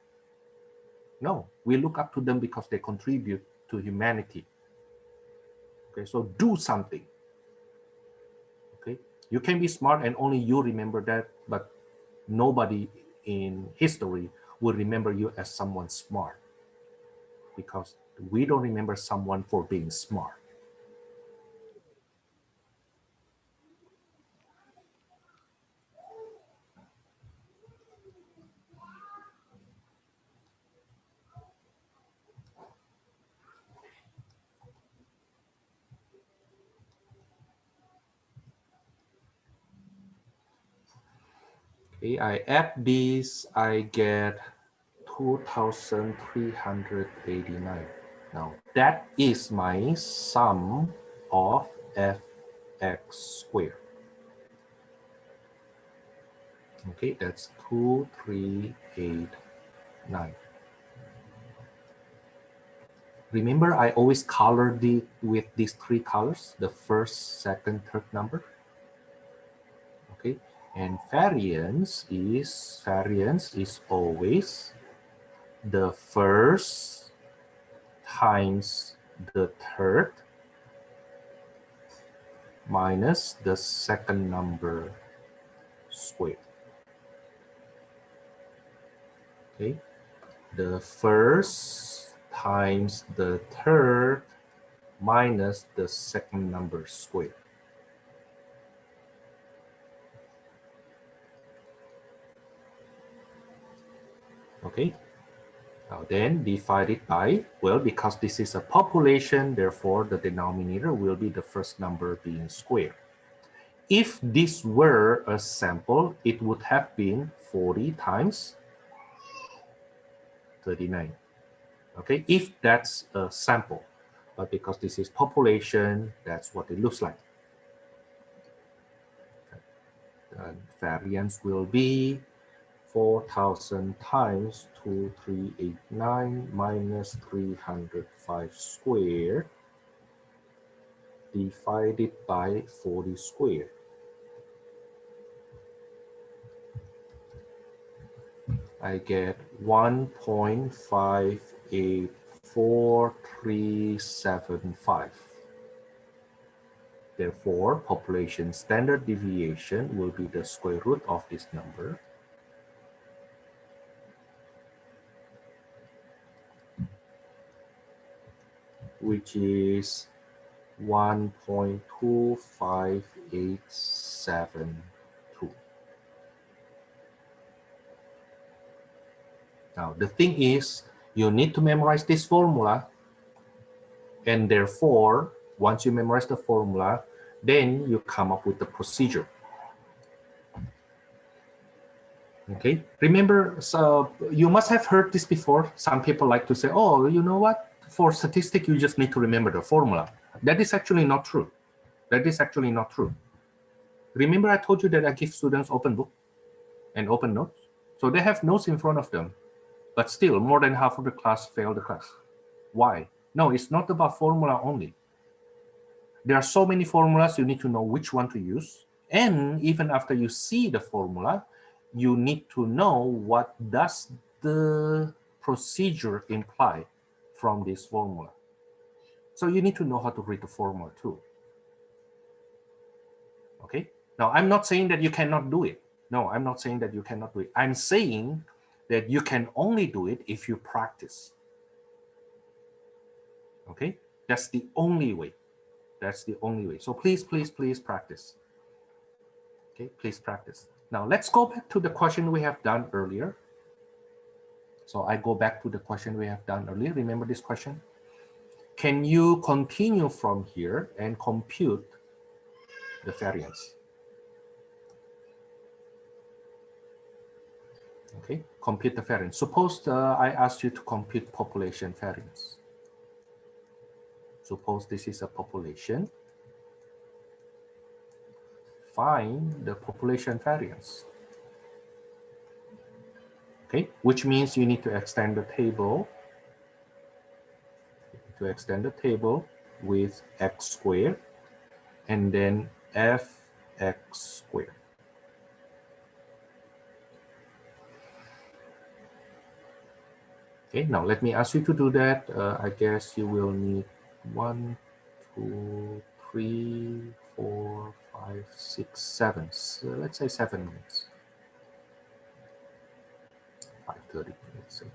No, we look up to them because they contribute to humanity. Okay, so do something. Okay, you can be smart and only you remember that, but nobody in history will remember you as someone smart because we don't remember someone for being smart. Okay, I add this, I get 2,389. Now that is my sum of fx squared. Okay, that's 2, 3, 8, 9. Remember, I always color with these three colors, the first, second, third number. Okay, and variance is always the first times the third minus the second number squared. Okay, the first times the third minus the second number squared. Okay, now then divide it by, well, because this is a population, therefore the denominator will be the first number being squared. If this were a sample, it would have been 40 times 39. Okay, if that's a sample, but because this is population, that's what it looks like. And variance will be 4,000 times 2389 minus 305 squared divided by 40 squared. I get 1.584375. Therefore, population standard deviation will be the square root of this number. Which is 1.25872. Now, the thing is, you need to memorize this formula, and therefore, once you memorize the formula, then you come up with the procedure. Okay, remember, so you must have heard this before. Some people like to say, oh, you know what? For statistics, you just need to remember the formula. That is actually not true. That is actually not true. Remember, I told you that I give students open book and open notes. So they have notes in front of them, but still more than half of the class fail the class. Why? No, it's not about formula only. There are so many formulas, you need to know which one to use. And even after you see the formula, you need to know what does the procedure imply from this formula. So you need to know how to read the formula too. Okay? Now, I'm not saying that you cannot do it. No, I'm not saying that you cannot do it. I'm saying that you can only do it if you practice. Okay? That's the only way. That's the only way. So please, please, please practice. Okay, please practice. Now let's go back to the question we have done earlier. So I go back to the question we have done earlier. Remember this question? Can you continue from here and compute the variance? Okay, compute the variance. Suppose I asked you to compute population variance. Suppose this is a population. Find the population variance. Okay, which means you need to extend the table. To extend the table with x squared and then fx squared. Okay, now let me ask you to do that. I guess you will need 1, 2, 3, 4, 5, 6, 7. So let's say 7 minutes. 5:30, let's say.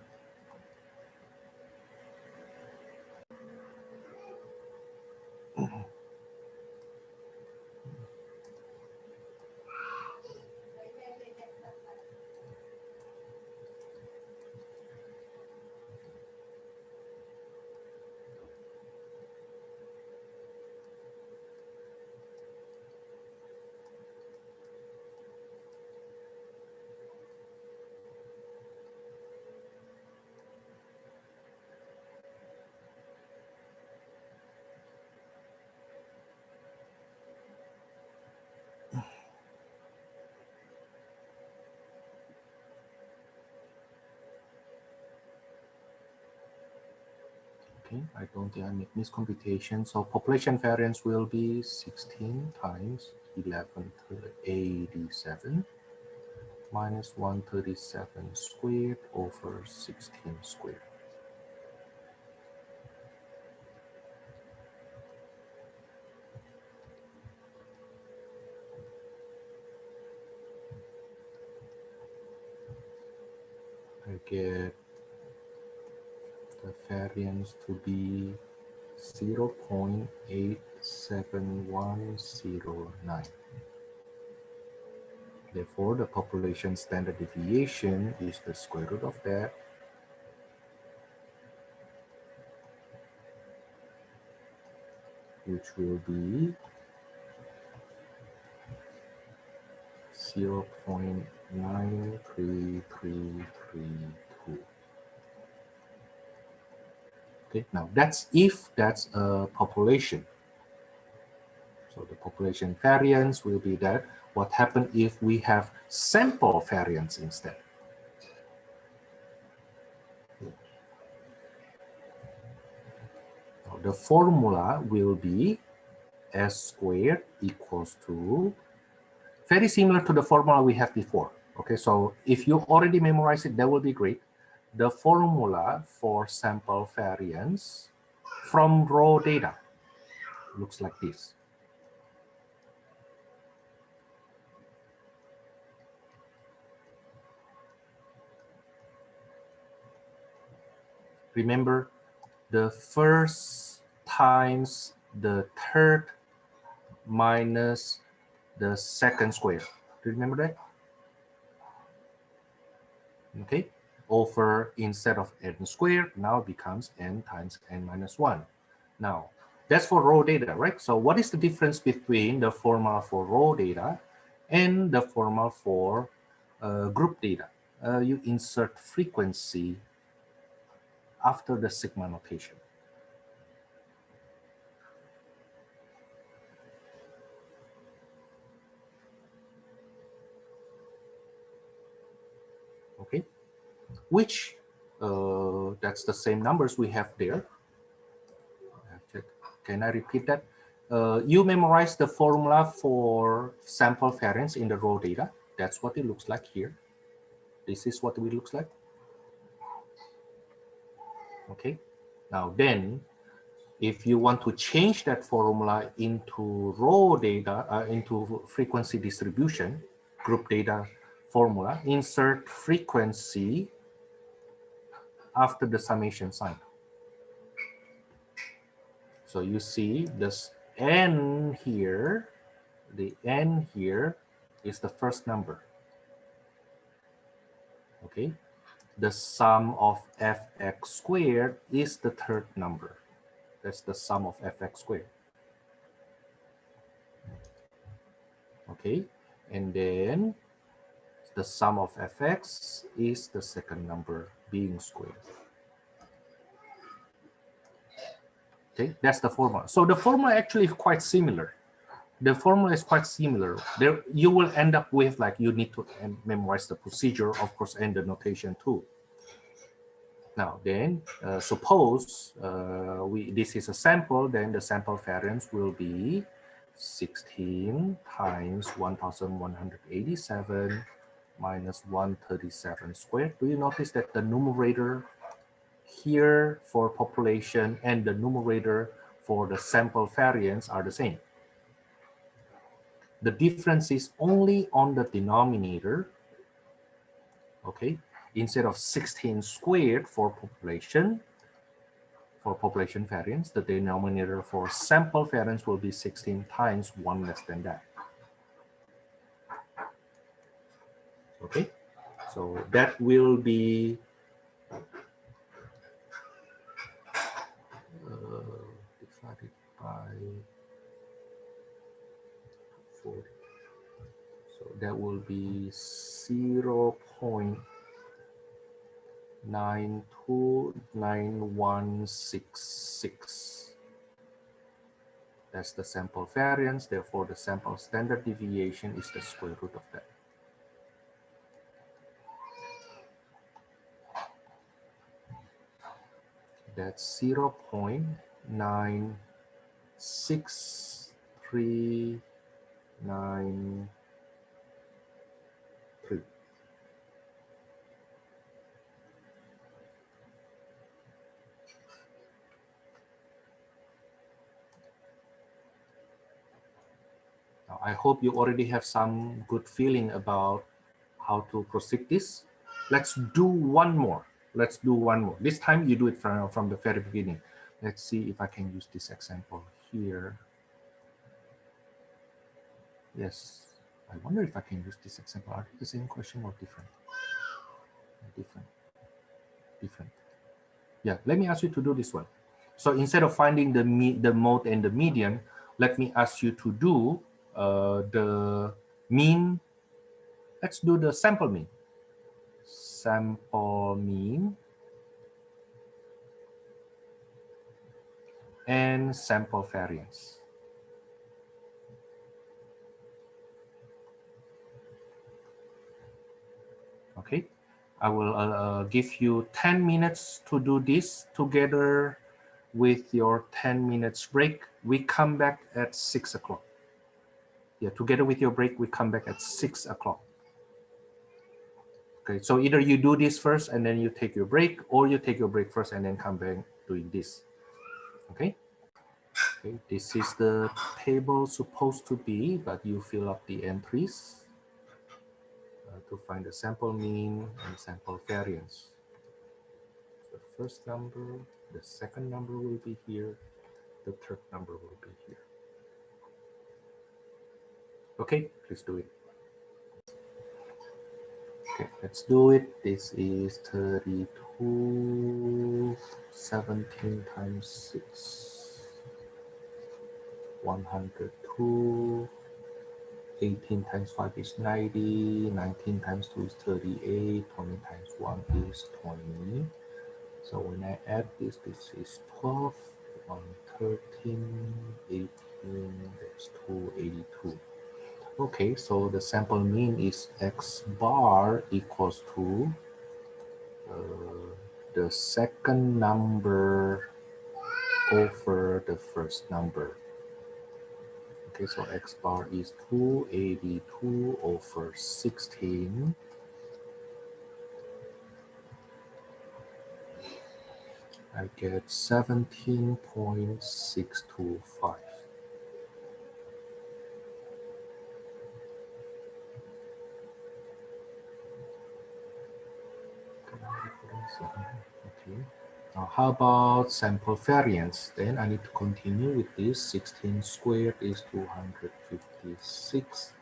Okay, I don't think I make miscomputation. So population variance will be 16 times 1187 minus 137 squared over 16 squared. I get the variance to be 0.87109. Therefore, the population standard deviation is the square root of that, which will be 0.93332. Okay, now that's if that's a population. So the population variance will be that. What happens if we have sample variance instead? Now the formula will be s squared equals to, very similar to the formula we had before. Okay, so if you already memorize it, that will be great. The formula for sample variance from raw data looks like this. Remember, the first times the third minus the second square. Do you remember that? Okay, over, instead of n squared, now it becomes n times n minus 1. Now, that's for raw data, right? So what is the difference between the formula for raw data and the formula for group data? You insert frequency after the sigma notation. Okay, which that's the same numbers we have there. Can I repeat that? You memorize the formula for sample variance in the raw data. That's what it looks like here. This is what it looks like. Okay. Now then, if you want to change that formula into raw data, into frequency distribution, group data formula, insert frequency after the summation sign. So you see this n here, the n here is the first number. Okay, the sum of fx squared is the third number. That's the sum of fx squared. Okay, and then the sum of fx is the second number being squared. Okay, that's the formula. So the formula actually is quite similar. The formula is quite similar. There, you will end up with, like, you need to memorize the procedure, of course, and the notation too. Now then, suppose this is a sample, then the sample variance will be 16 times 1187 minus 137 squared. Do you notice that the numerator here for population and the numerator for the sample variance are the same? The difference is only on the denominator. Okay, instead of 16 squared for population variance, the denominator for sample variance will be 16 times 1 less than that. Okay, so that will be divided by 40. So that will be 0.929166. That's the sample variance. Therefore, the sample standard deviation is the square root of that. That's 0.96393. Now, I hope you already have some good feeling about how to proceed this. Let's do one more. Let's do one more. This time you do it from the very beginning. Let's see if I can use this example here. Yes, I wonder if I can use this example. Are they the same question or different? Different. Different. Yeah, let me ask you to do this one. So instead of finding the mode and the median, let me ask you to do the mean. Let's do the sample mean. Sample mean and sample variance. Okay, I will give you 10 minutes to do this together with your 10 minutes break. We come back at 6 o'clock. Yeah, together with your break, we come back at 6 o'clock. Okay, so either you do this first and then you take your break, or you take your break first and then come back doing this. Okay. Okay, this is the table supposed to be, but you fill up the entries to find the sample mean and sample variance. The first number, the second number will be here, the third number will be here. Okay, please do it. Okay, let's do it. This is 32, 17 times 6, 102, 18 times 5 is 90, 19 times 2 is 38, 20 times 1 is 20. So when I add this, this is 12, 113, 18, that's 282. Okay, so the sample mean is x bar equals to the second number over the first number. Okay, so x bar is 282 over 16. I get 17.625. Okay. Now, how about sample variance? Then I need to continue with this. 16 squared is 256.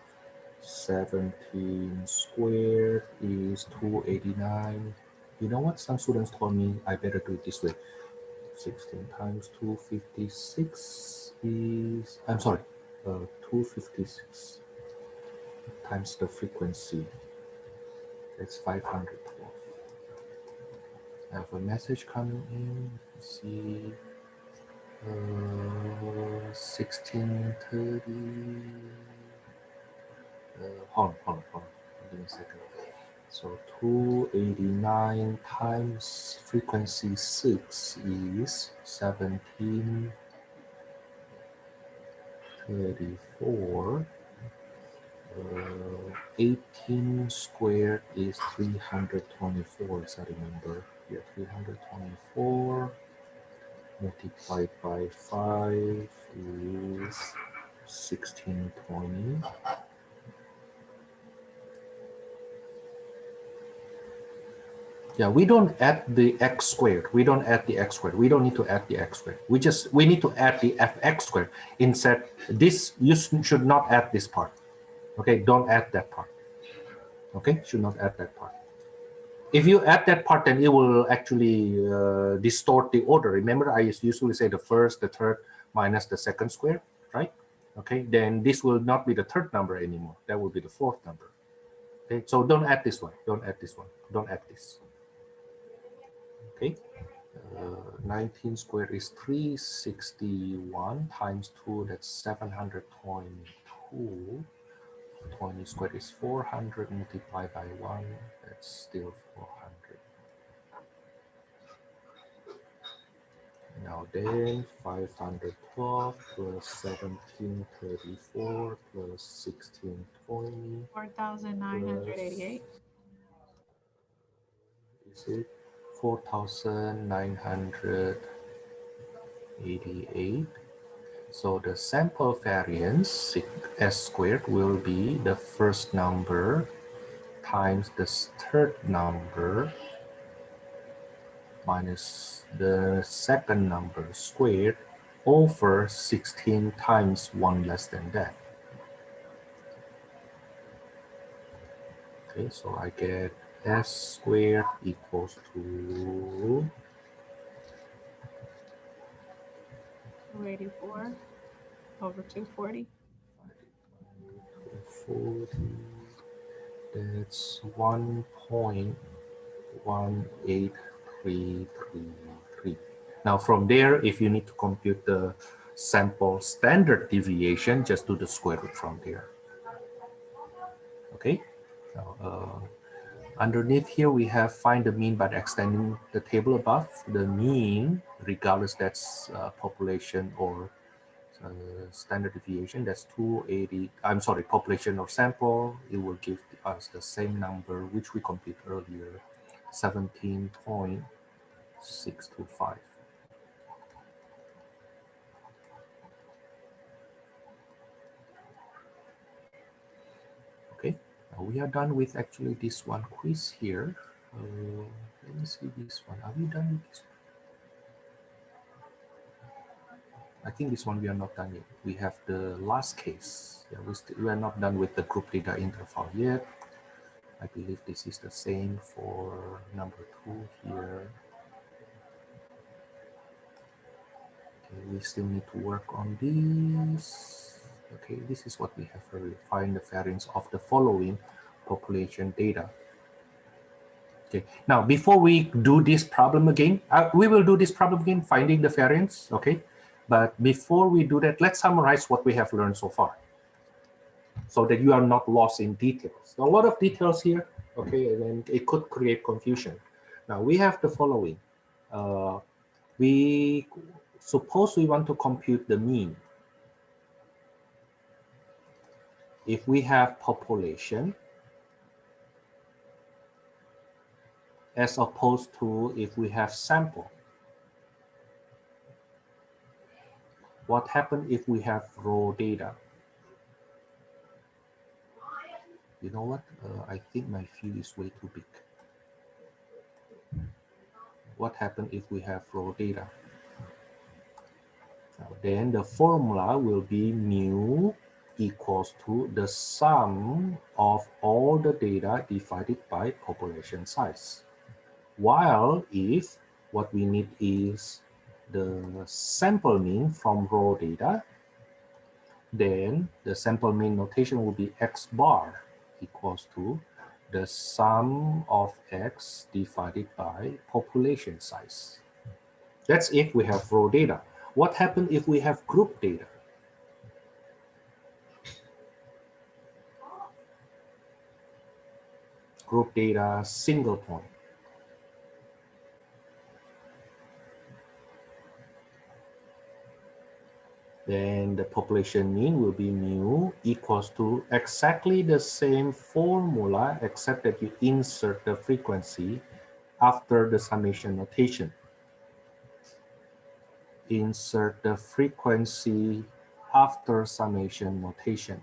17 squared is 289. You know what? Some students told me I better do it this way. 16 times 256 is, I'm sorry, 256 times the frequency. That's 512. I have a message coming in. Let's see. 1630. Hold on. Give me a second. So 289 times frequency 6 is 1734. 18 squared is 324, as I remember. Yeah, 324 multiplied by 5 is 1620. Yeah, we don't add the x squared. We don't add the x squared. We don't need to add the x squared. We need to add the fx squared. Instead, this, you should not add this part. Okay, don't add that part. Okay, should not add that part. If you add that part, then it will actually distort the order. Remember, I usually say the first, the third minus the second square, right? Okay, then this will not be the third number anymore. That will be the fourth number. Okay, so don't add this one. Don't add this one. Don't add this. Okay, 19 squared is 361 times 2, that's 722. 20 squared is 400 multiplied by 1, that's still 400. Now then 512 plus 1734 plus 1620 4,988. is it 4988. So the sample variance s squared will be the first number times the third number minus the second number squared over 16 times 1 less than that. Okay, so I get s squared equals to 284 over 240. 40. That's 1.18333. Now from there, if you need to compute the sample standard deviation, just do the square root from there. Okay. Now, underneath here, we have find the mean by extending the table above. The mean, regardless that's population or standard deviation, that's 280. I'm sorry, population or sample. It will give us the same number which we computed earlier, 17.625. Okay, now we are done with actually this one quiz here. Let me see this one. Are we done with this one? I think this one we are not done yet. We have the last case. Yeah, we are not done with the group data interval yet. I believe this is the same for number 2 here. Okay, we still need to work on this. Okay, this is what we have already. Find the variance of the following population data. Okay, now before we do this problem again, we will do this problem again, finding the variance, okay? But before we do that, let's summarize what we have learned so far so that you are not lost in details. A lot of details here, okay, and then it could create confusion. Now we have the following. We suppose we want to compute the mean. If we have population as opposed to if we have sample. What happens if we have raw data? You know what? I think my field is way too big. What happens if we have raw data? Now, then the formula will be mu equals to the sum of all the data divided by population size. While if what we need is the sample mean from raw data, then the sample mean notation will be x bar equals to the sum of x divided by population size. That's if we have raw data. What happens if we have group data? Group data, single point. Then the population mean will be mu equals to exactly the same formula, except that you insert the frequency after the summation notation. Insert the frequency after summation notation.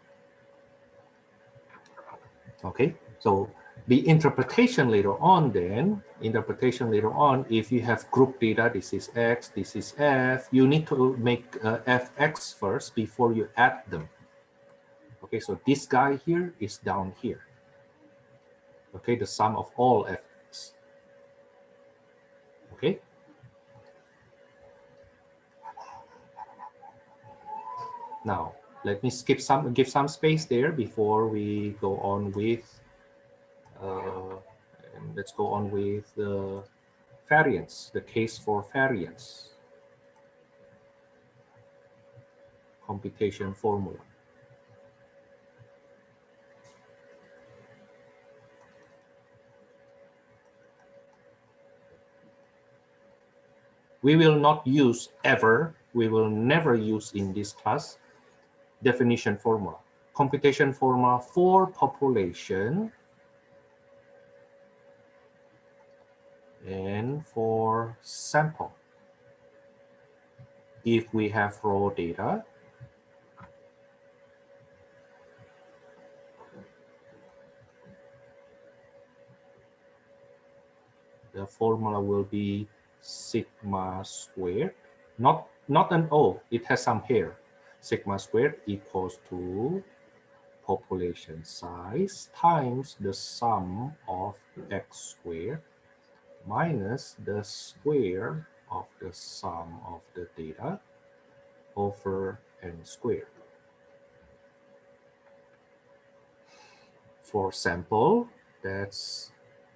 Okay, so the interpretation later on then, if you have group data, this is X, this is F, you need to make Fx first before you add them. Okay, so this guy here is down here. Okay, the sum of all Fx. Okay. Now, let me give some space there before we go on with, and let's go on with the variance, the case for variance computation formula. We will not use ever, we will never use in this class definition formula. Computation formula for population and for sample. If we have raw data, the formula will be sigma squared, not an O, it has some hair. Sigma squared equals to population size times the sum of x squared minus the square of the sum of the data over n squared. For sample, that's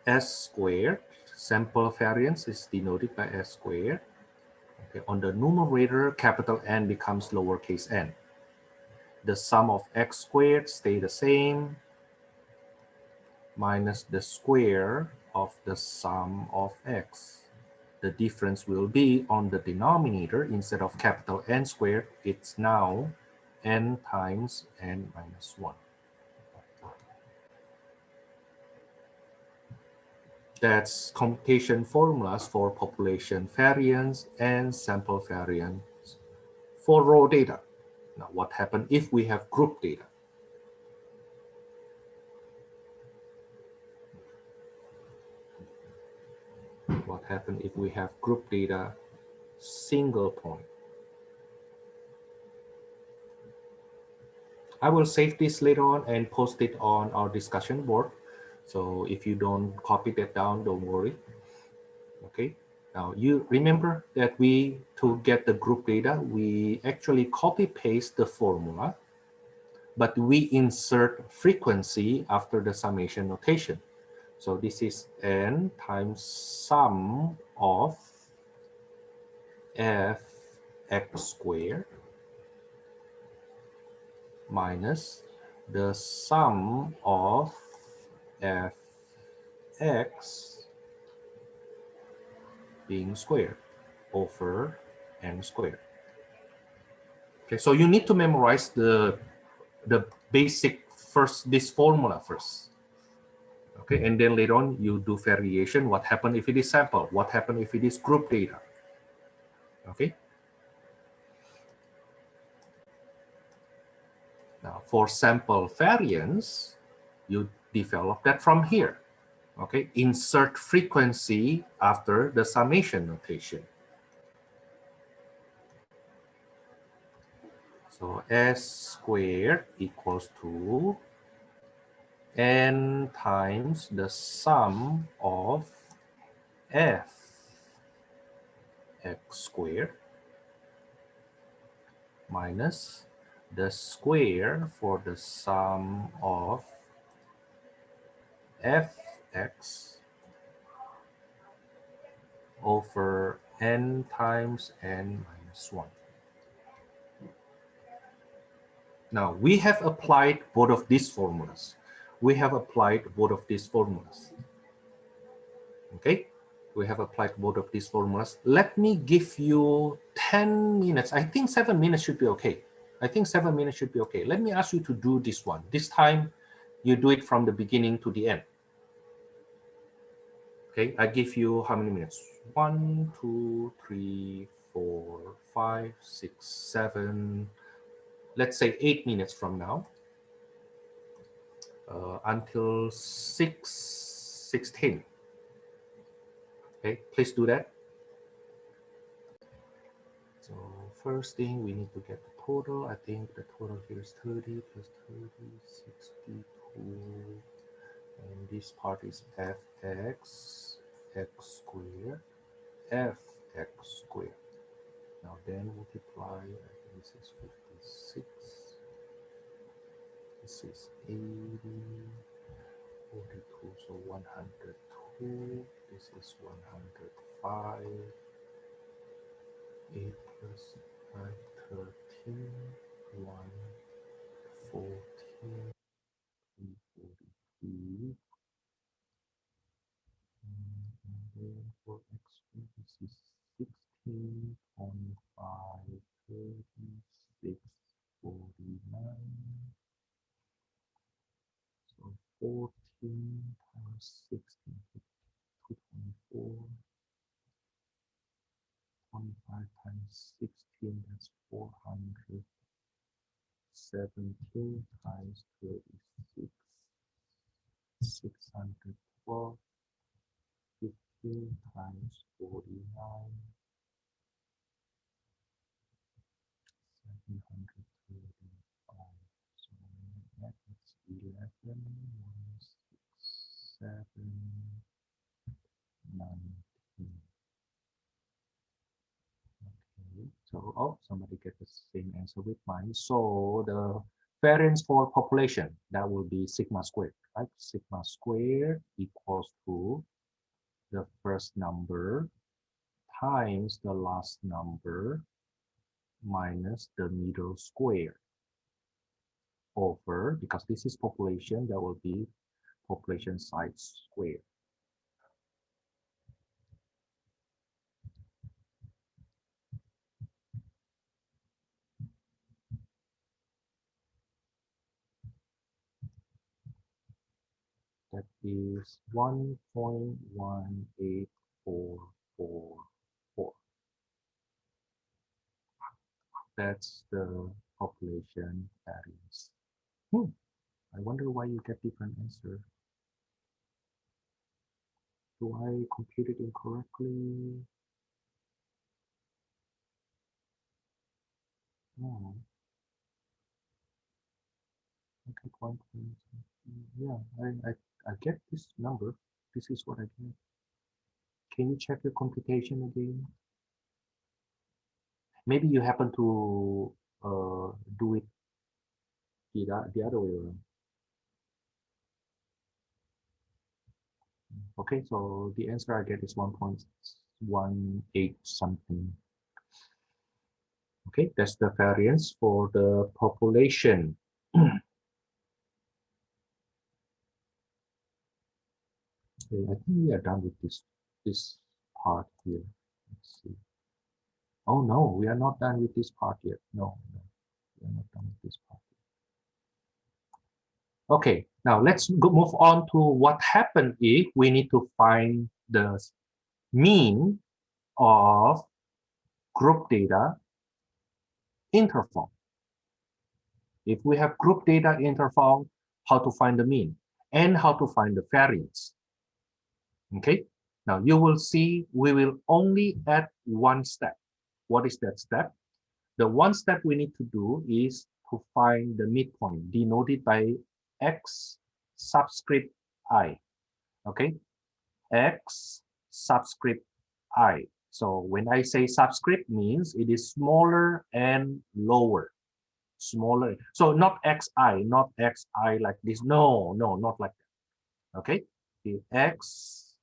s squared. Sample variance is denoted by s squared. Okay, on the numerator, capital N becomes lowercase n. The sum of x squared stay the same, minus the square of the sum of x. The difference will be on the denominator. Instead of capital N squared, it's now n times n minus 1. That's computation formulas for population variance and sample variance for raw data. Now, what happens if we have group data? What happens if we have group data single point? I will save this later on and post it on our discussion board. So if you don't copy that down, don't worry. Okay. Now you remember that to get the group data, we actually copy paste the formula, but we insert frequency after the summation notation. So this is n times sum of f x squared minus the sum of f x being squared over n squared. Okay, so you need to memorize the basic first, this formula first. Okay, and then later on you do variation. What happened if it is sample? What happened if it is group data? Okay. Now for sample variance, you develop that from here. Okay, insert frequency after the summation notation. So s squared equals to n times the sum of f x squared minus the square for the sum of fx over n times n minus 1. Now we have applied both of these formulas. We have applied both of these formulas. Okay, we have applied both of these formulas. Let me give you 10 minutes. I think 7 minutes should be okay. I think 7 minutes should be okay. Let me ask you to do this one. This time you do it from the beginning to the end. Okay, I give you how many minutes? 1, 2, 3, 4, 5, 6, 7. Let's say 8 minutes from now until 6:16. Okay, please do that. So first thing, we need to get the total. I think the total here is 30 plus 30, 62. And this part is fx, x squared, fx squared. Now then multiply, I think this is 56. This is 80, 42, so 102. This is 105. 8 plus 5, 13, 1, 14, 42. And then for x, this is 16. 25, 36, 49. So 14 times 16, 224. 25 times 16, that's 400. 17 times 36, 612. 15 times 49, 735. So that is 11, 1, 6, 7, 19. Okay, so somebody get the same answer with mine. So the variance for population, that will be sigma squared, right? Sigma squared equals to the first number times the last number minus the middle square over, because this is population, that will be population size square. That is 1.18444. That's the population variance. I wonder why you get different answer. Do I compute it incorrectly? No. Okay, yeah, I get this number. This is what I get. Can you check your computation again? Maybe you happen to do it the other way around. Okay, so the answer I get is 1.18 something. Okay, that's the variance for the population. Okay, I think we are done with this part here. Let's see. Oh no, we are not done with this part yet. No, we are not done with this part. Okay, now let's move on to what happened if we need to find the mean of group data interval. If we have group data interval, how to find the mean and how to find the variance. Okay, now you will see we will only add one step. What is that step? The one step we need to do is to find the midpoint denoted by x subscript I. Okay, x subscript I. So when I say subscript means it is smaller and lower. Smaller. So not xi, not xi like this. No, not like that. Okay. The x,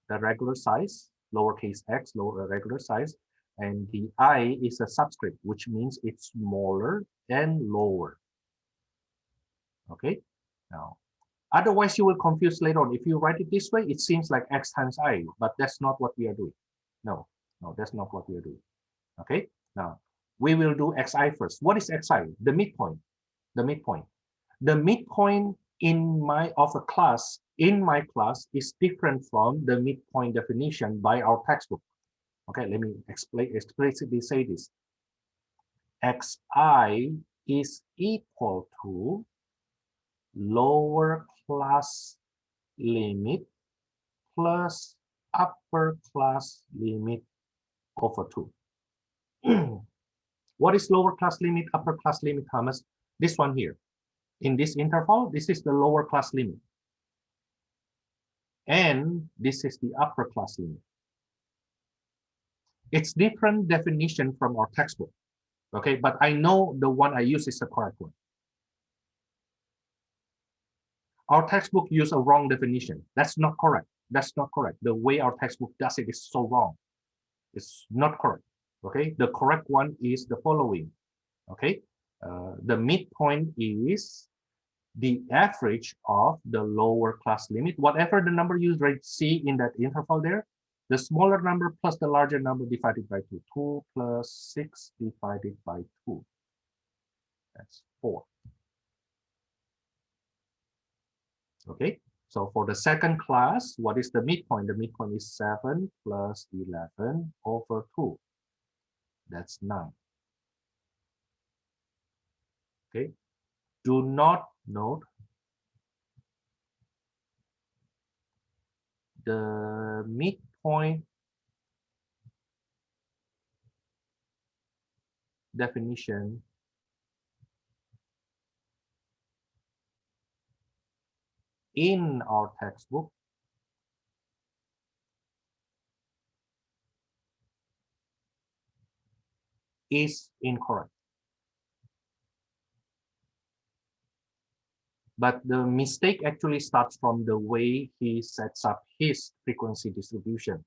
the regular size, lowercase x, regular size, and the I is a subscript, which means it's smaller and lower. Okay. Now, otherwise you will confuse later on. If you write it this way, it seems like x times I, but that's not what we are doing. No, that's not what we are doing. Okay. Now, we will do xi first. What is xi? The midpoint. The midpoint. The midpoint in my class is different from the midpoint definition by our textbook. Okay, let me explicitly say this. Xi is equal to lower class limit plus upper class limit over 2. What is lower class limit, upper class limit, Thomas? This one here. In this interval, this is the lower class limit. And this is the upper class limit. It's different definition from our textbook. Okay, but I know the one I use is the correct one. Our textbook use a wrong definition. That's not correct. That's not correct. The way our textbook does it is so wrong. It's not correct. Okay, the correct one is the following. Okay, the midpoint is the average of the lower class limit, whatever the number you see in that interval there, The smaller number plus the larger number divided by 2. 2 plus 6 divided by 2. That's 4. Okay, so for the second class, what is the midpoint? The midpoint is 7 plus 11 over 2. That's 9. Okay, do not note the midpoint definition in our textbook is incorrect. But the mistake actually starts from the way he sets up his frequency distribution.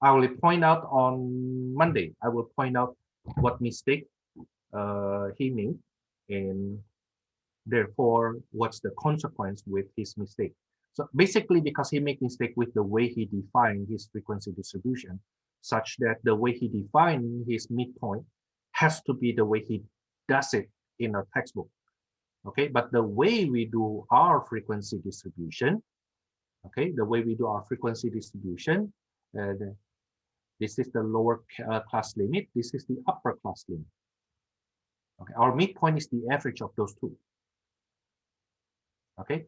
I will point out on Monday. I will point out what mistake he made, and therefore what's the consequence with his mistake. So basically, because he made mistake with the way he defined his frequency distribution, such that the way he defined his midpoint has to be the way he does it in our textbook. Okay, but the way we do our frequency distribution, okay, the way we do our frequency distribution, this is the lower class limit, this is the upper class limit. Okay, our midpoint is the average of those two. Okay,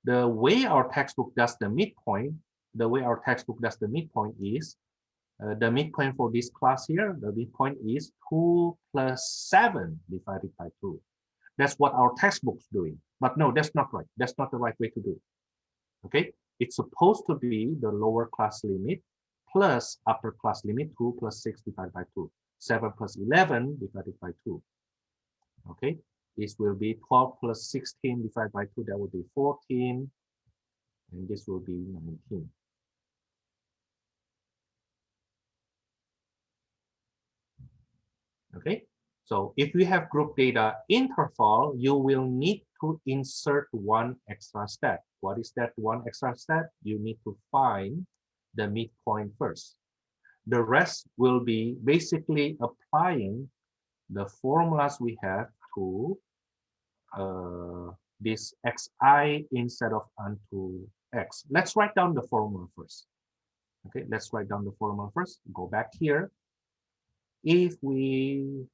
the way our textbook does the midpoint, is the midpoint for this class here, the midpoint is 2 plus 7 divided by 2. That's what our textbook's doing. But no, that's not right. That's not the right way to do it. Okay, it's supposed to be the lower class limit plus upper class limit, 2 plus 6 divided by 2. 7 plus 11 divided by 2. Okay, this will be 12 plus 16 divided by 2. That will be 14. And this will be 19. Okay, so if we have group data interval, you will need to insert one extra step. What is that one extra step? You need to find the midpoint first. The rest will be basically applying the formulas we have to this xi instead of onto x. Let's write down the formula first. Okay, let's write down the formula first. Go back here. If we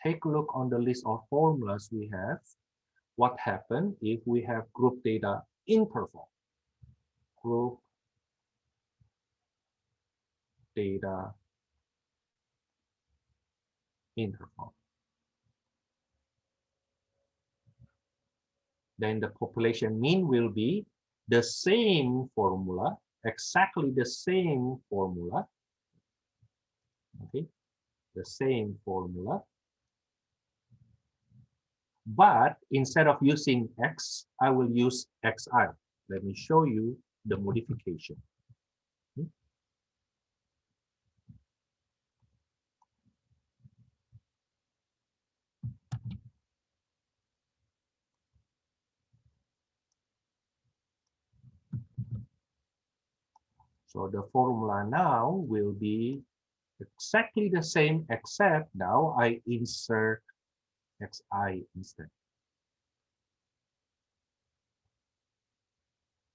take a look on the list of formulas we have, what happened if we have group data interval? Group data interval. Then the population mean will be the same formula, exactly the same formula. Okay, the same formula. But instead of using x, I will use xi. Let me show you the modification. So the formula now will be exactly the same, except now I insert xi instead.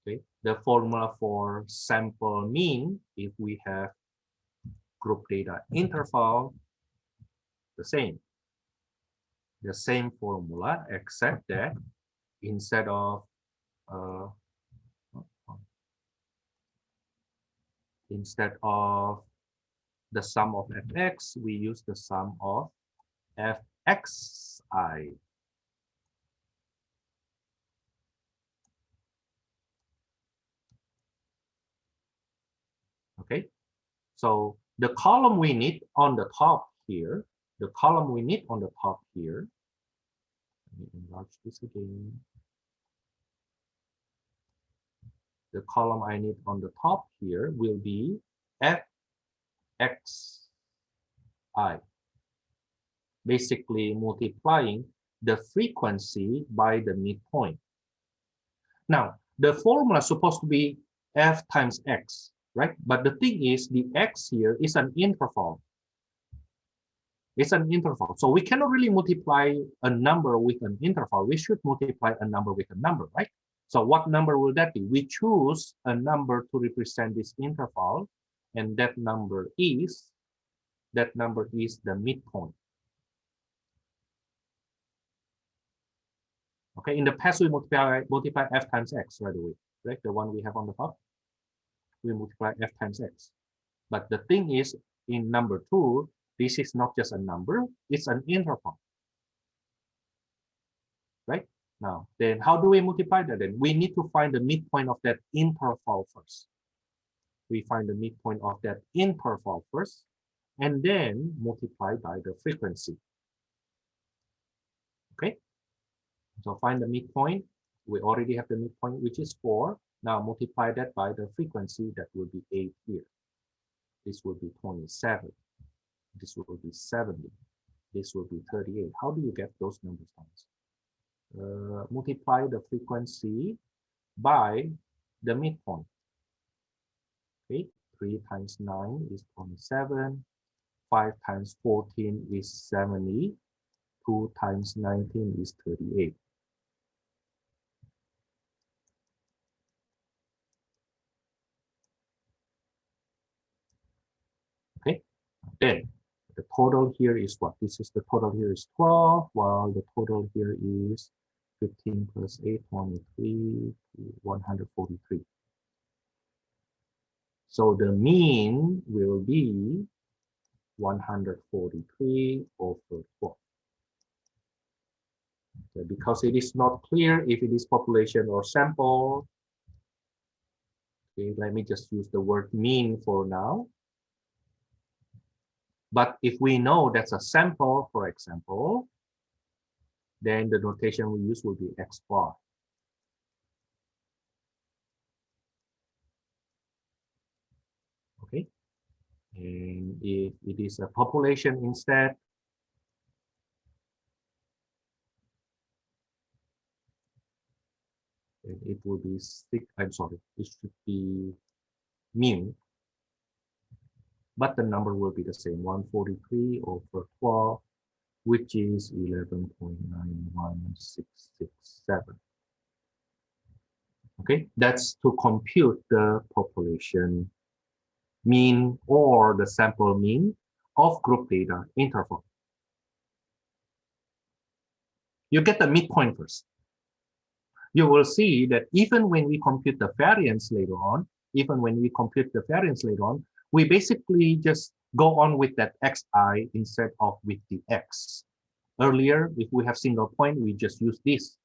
Okay, the formula for sample mean, if we have group data interval, the same formula, except that instead of the sum of fx, we use the sum of fxi. Okay, so the column we need on the top here, let me enlarge this again. The column I need on the top here will be fxi, basically multiplying the frequency by the midpoint. Now, the formula is supposed to be f times x. right? But the thing is, the x here is an interval. It's an interval. So we cannot really multiply a number with an interval. We should multiply a number with a number, right? So what number will that be? We choose a number to represent this interval, and that number is the midpoint. Okay, in the past we multiply f times x right away, right? The one we have on the top, we multiply f times x. But the thing is, in number 2, this is not just a number, it's an interval, right? Now, then how do we multiply that then? We need to find the midpoint of that interval first. We find the midpoint of that interval first, and then multiply by the frequency. Okay? So find the midpoint. We already have the midpoint, which is 4. Now multiply that by the frequency, that will be 8 here. This will be 27. This will be 70. This will be 38. How do you get those numbers? Multiply the frequency by the midpoint. Okay, 3 times 9 is 27. 5 times 14 is 70. 2 times 19 is 38. Okay, then the total here is what? This is the total here is 12, while the total here is 15 plus 8, 23, 143. So the mean will be 143 over 12. Okay, because it is not clear if it is population or sample. Okay, let me just use the word mean for now. But if we know that's a sample, for example, then the notation we use will be x bar. Okay, and if it is a population instead, then it will be 6. I'm sorry, it should be mean, but the number will be the same, 143 over 12, which is 11.91667. Okay, that's to compute the population mean or the sample mean of group data interval. You get the midpoint first. You will see that even when we compute the variance later on, we basically just go on with that xi instead of with the x. Earlier, if we have single point, we just use this.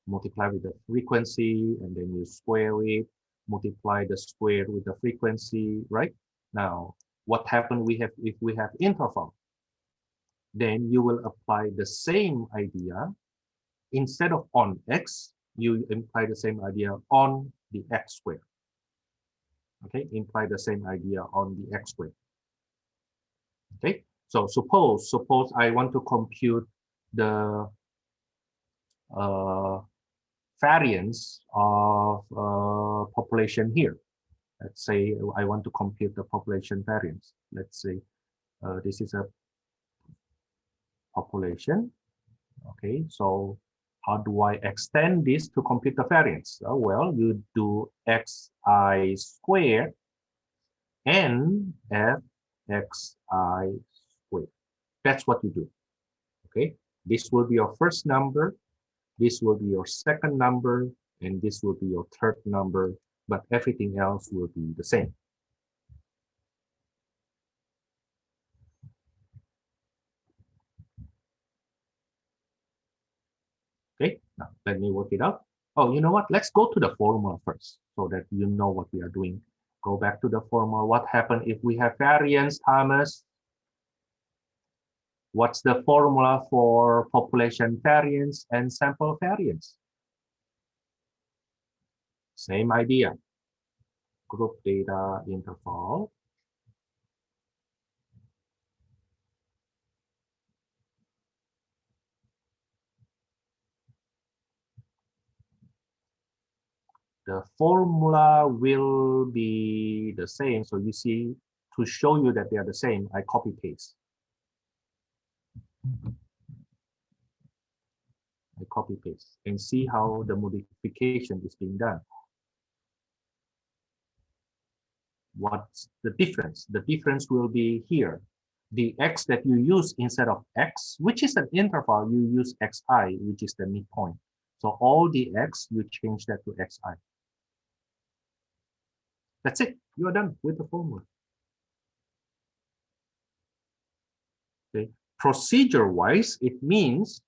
Multiply with the frequency, and then you square it, multiply the square with the frequency, right? Now, what happens if we have interval? Then you will apply the same idea. Instead of on x, you imply the same idea on the x squared. Okay, imply the same idea on the x squared. Okay, so suppose I want to compute the variance of population here. Let's say I want to compute the population variance. Let's say this is a population. Okay, so how do I extend this to compute the variance? Well, you do xi squared and fxi squared. That's what you do. Okay, this will be your first number, this will be your second number, and this will be your third number, but everything else will be the same. Okay, now let me work it out. Oh, you know what? Let's go to the formula first so that you know what we are doing. Go back to the formula. What happens if we have variance, Thomas? What's the formula for population variance and sample variance? Same idea. Group data interval. the formula will be the same. So you see, to show you that they are the same, I copy paste. I copy paste and see how the modification is being done. What's the difference? The difference will be here. The x that you use instead of x, which is an interval, you use xi, which is the midpoint. So all the x, you change that to xi. That's it. You are done with the formula. Okay. Procedure-wise, it means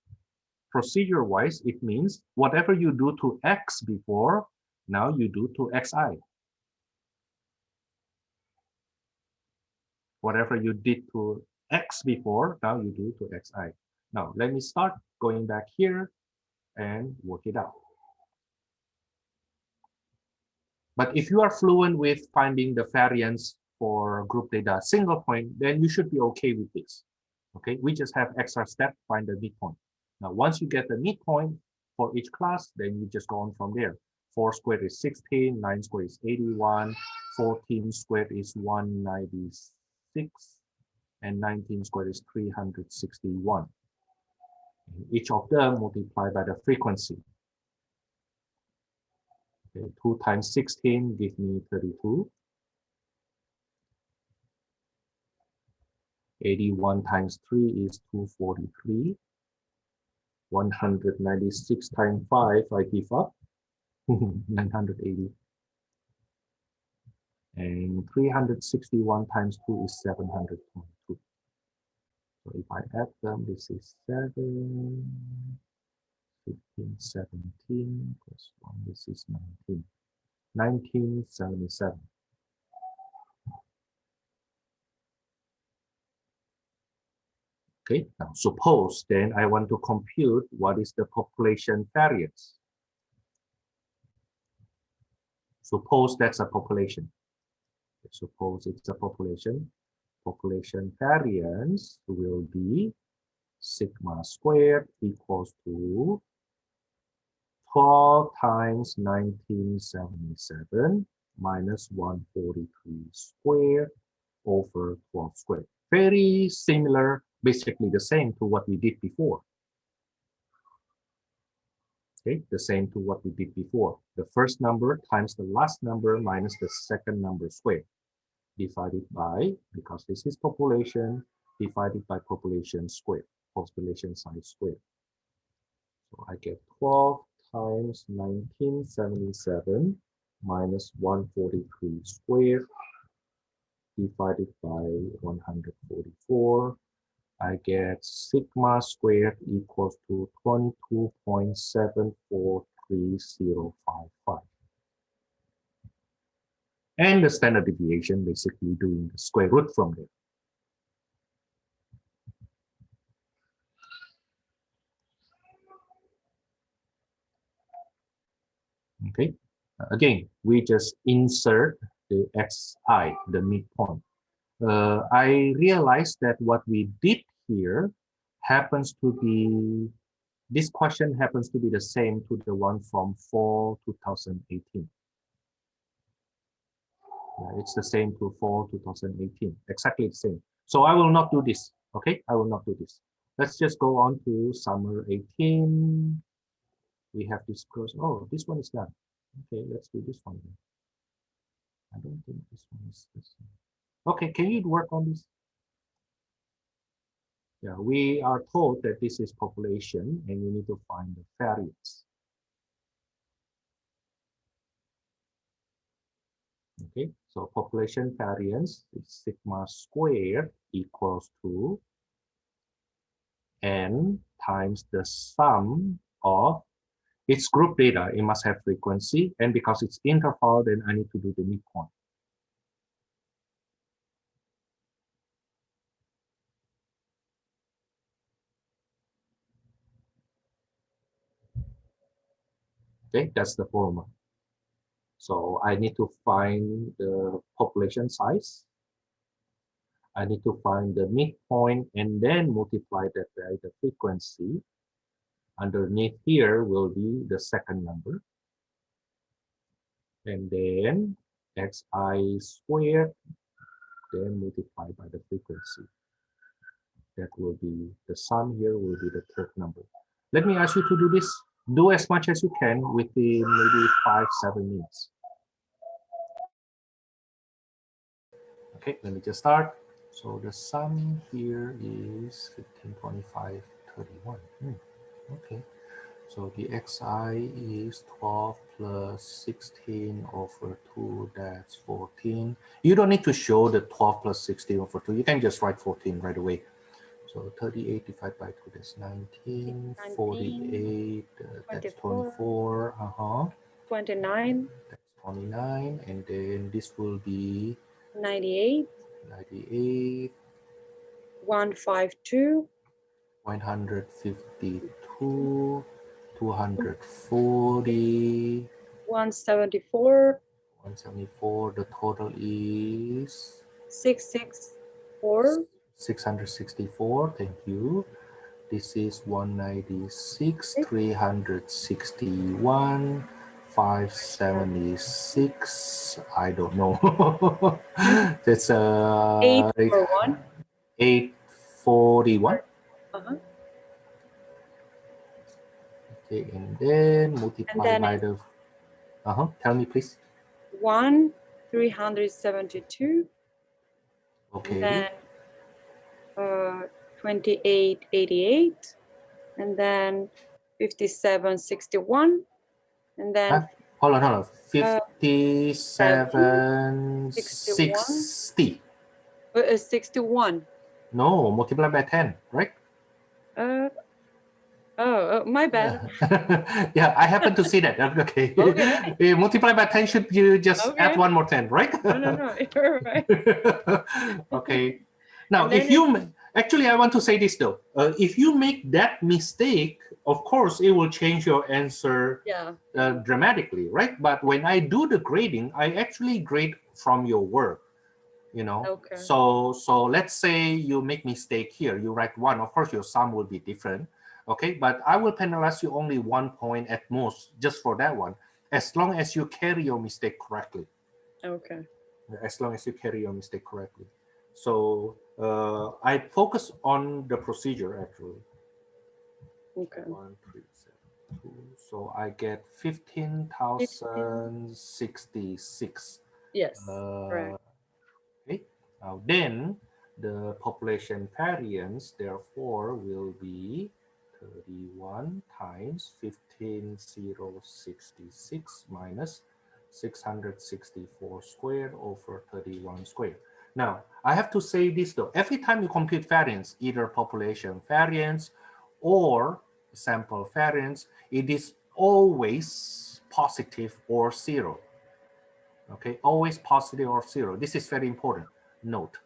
whatever you do to x before, now you do to xi. Whatever you did to x before, now you do to xi. Now, let me start going back here and work it out. But if you are fluent with finding the variance for group data single point, then you should be okay with this. Okay, we just have extra step, find the midpoint. Now, once you get the midpoint for each class, then you just go on from there. 4 squared is 16, 9 squared is 81, 14 squared is 196, and 19 squared is 361. Each of them multiplied by the frequency. Okay, 2 times 16 gives me 32. 81 times 3 is 243. 196 times 5, I give up. 980. And 361 times 2 is 722. So if I add them, this is 7, 15, 17, plus 1, this is 19. 1977. Okay, now suppose then I want to compute what is the population variance. Suppose that's a population. Suppose it's a population. Population variance will be sigma squared equals to 12 times 1977 minus 143 squared over 12 squared. Very similar, basically the same to what we did before. Okay, the same to what we did before. The first number times the last number minus the second number squared, divided by, because this is population, divided by population squared, population size squared. So I get 12 times 1977 minus 143 squared divided by 144. I get sigma squared equals to 22.743055. And the standard deviation, basically doing the square root from there. Okay, again, we just insert the xi, the midpoint. I realized that what we did here happens to be, this question happens to be the same to the one from fall 2018. Yeah, it's the same to fall 2018, exactly the same. So I will not do this, okay? I will not do this. Let's just go on to summer 18. We have this course. Oh, this one is done. Okay, let's do this one. I don't think this one is this one. Okay, can you work on this? Yeah, we are told that this is population and we need to find the variance. Okay, so population variance is sigma squared equals to n times the sum of its group data. It must have frequency, and because it's interval, then I need to do the midpoint. Okay, that's the formula. So I need to find the population size. I need to find the midpoint and then multiply that by the frequency. Underneath here will be the second number. and then xi squared, then multiplied by the frequency. That will be, the sum here will be the third number. Let me ask you to do this. Do as much as you can within maybe 5-7 minutes. Okay, let me just start. So the sum here is 15, 25, 31. Okay, so the xi is 12 plus 16 over 2, that's 14. You don't need to show the 12 plus 16 over 2. You can just write 14 right away. So 38 divided by 2, that's 19. 48, that's 24. 29. That's 29. And then this will be 98. 98. 152. 152. 240. 174. 174. The total is 664. 664. Thank you. This is 196, 361, 576. I don't know. That's 841. 841. Uh-huh. Okay, and then multiply then by the. Tell me, please. 372. Okay. Then 2888. And then 5761. And then Hold on. 57, 61. 60. 61. No, multiply by 10, right? My bad. Yeah, I happen to see that. Okay. Okay. Multiply by 10, should you just add one more 10, right? No, you're right. Okay. Now, And if then you actually, I want to say this though. If you make that mistake, of course, it will change your answer Yeah. dramatically, right? But when I do the grading, I actually grade from your work. Okay. So let's say you make mistake here, you write 1, of course your sum will be different, okay, but I will penalize you only 1 point at most just for that one, as long as you carry your mistake correctly. Okay. As long as you carry your mistake correctly. So I focus on the procedure actually. Okay. 1, 3, 7, 2. So I get 15,066. Yes. Correct. Okay. Now then, the population variance therefore will be 31 times 15,066 minus 664 squared over 31 squared. Now, I have to say this though. Every time you compute variance, either population variance or sample variance, it is always positive or zero. Okay, always positive or zero. This is very important. Note.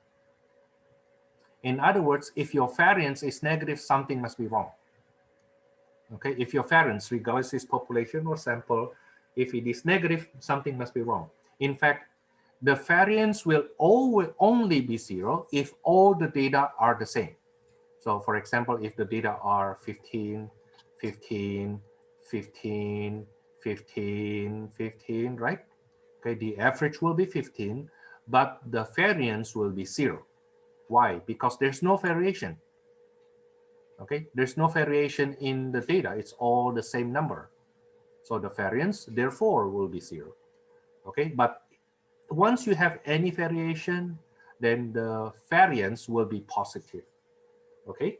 In other words, if your variance is negative, something must be wrong. Okay, if your variance, regardless is population or sample, if it is negative, something must be wrong. In fact, the variance will always only be zero if all the data are the same. So for example, if the data are 15, 15, 15, 15, 15, right? Okay, the average will be 15, but the variance will be zero. Why? Because there's no variation. Okay, there's no variation in the data. It's all the same number. So the variance, therefore, will be zero. Okay, but once you have any variation, then the variance will be positive. Okay,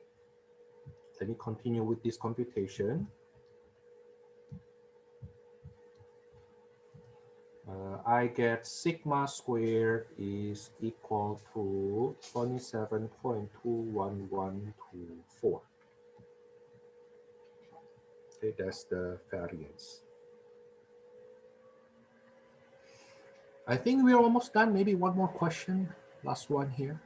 let me continue with this computation. I get sigma squared is equal to 27.21124. Okay, that's the variance. I think we're almost done. Maybe one more question. Last one here.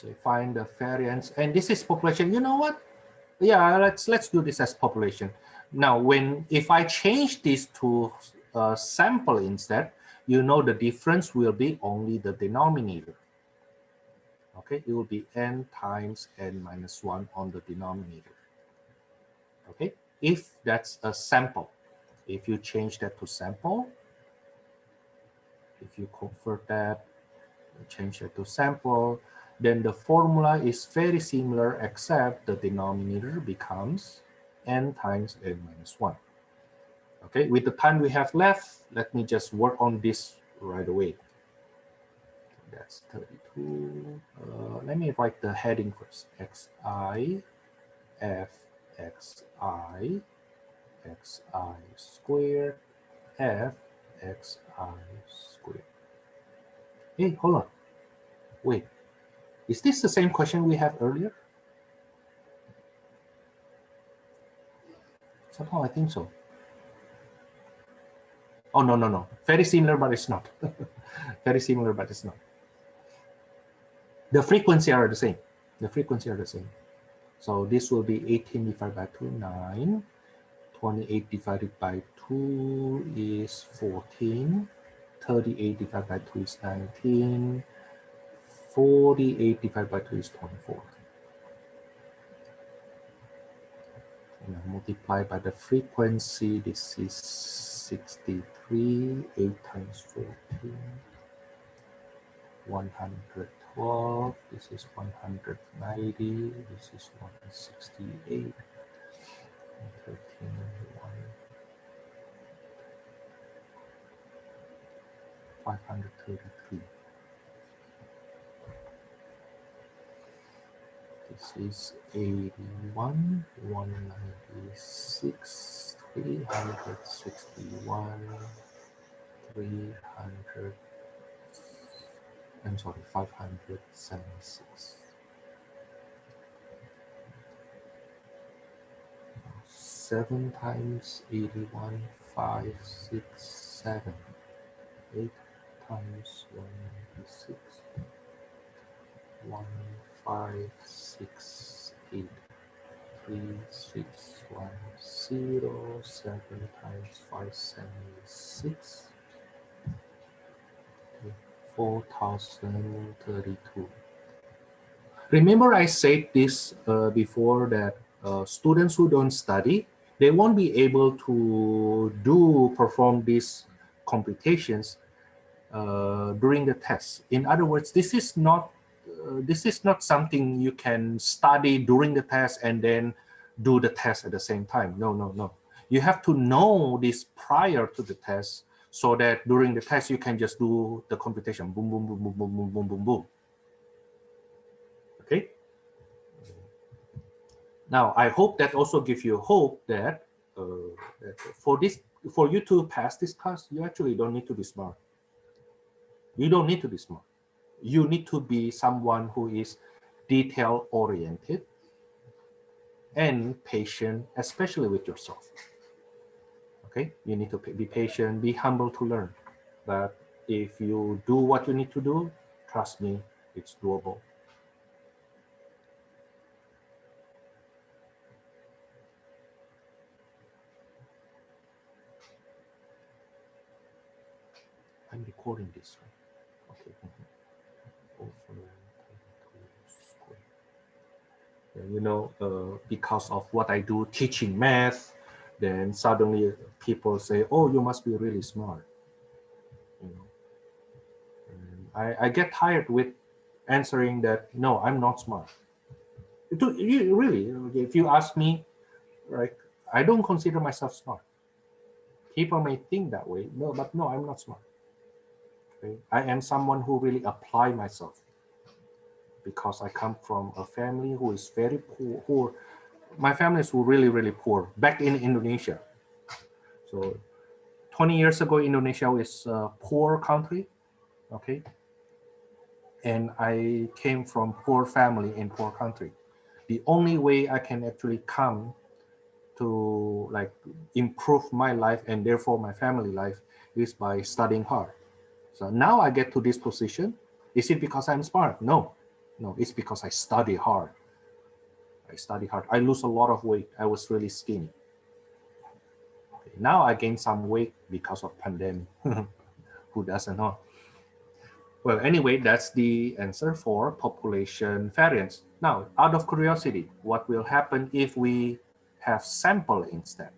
Okay, find the variance. And this is population. You know what? Yeah, let's do this as population. Now, if I change this to sample instead, you know the difference will be only the denominator. Okay, it will be n times n minus 1 on the denominator. Okay, if that's a sample. If you change that to sample, if you convert that, change that to sample, then the formula is very similar, except the denominator becomes n times n minus 1. Okay, with the time we have left, let me just work on this right away. That's 32. Let me write the heading first. xi f xi xi squared f xi squared. Hey, hold on. Wait, is this the same question we had earlier? Somehow I think so. Oh, no, no, no. Very similar, but it's not. Very similar, but it's not. The frequency are the same. The frequency are the same. So this will be 18 divided by 2, 9. 28 divided by 2 is 14. 38 divided by 2 is 19. 48 divided by 2 is 24. And I multiply by the frequency. This is 63. 8 times 14. 112. This is 190. This is 168. 13, 533. This is 81, 196, 361, 300. I'm sorry, 576. 7 times 81, 5, 6, 7. 8 times 196. 1, 5, 6, 8. 3, 6, 1, 0. 7 times 5, 76. 4032. Remember I said this before, that students who don't study, they won't be able to perform these computations during the test. In other words, this is not something you can study during the test and then do the test at the same time. No, no, no. You have to know this prior to the test, so that during the test you can just do the computation. Boom, boom, boom, boom, boom, boom, boom, boom, boom. Okay. Now I hope that also gives you hope that, that for you to pass this class, you actually don't need to be smart. You don't need to be smart. You need to be someone who is detail oriented and patient, especially with yourself. Okay, you need to be patient, be humble to learn. But if you do what you need to do, trust me, it's doable. I'm recording this, right? Okay. You know, because of what I do teaching math, then suddenly people say, oh, you must be really smart. You know, and I get tired with answering that, no, I'm not smart. You really, if you ask me, right, I don't consider myself smart. People may think that way, no, but no, I'm not smart. Okay? I am someone who really apply myself, because I come from a family who is very poor. My family is really, really poor back in Indonesia. So 20 years ago, Indonesia is a poor country, okay? And I came from poor family in poor country. The only way I can actually come to like improve my life and therefore my family life is by studying hard. So now I get to this position. Is it because I'm smart? No, no, it's because I study hard. I study hard. I lose a lot of weight. I was really skinny. Okay, now I gain some weight because of pandemic. Who doesn't know? Well, anyway, that's the answer for population variance. Now, out of curiosity, what will happen if we have sample instead?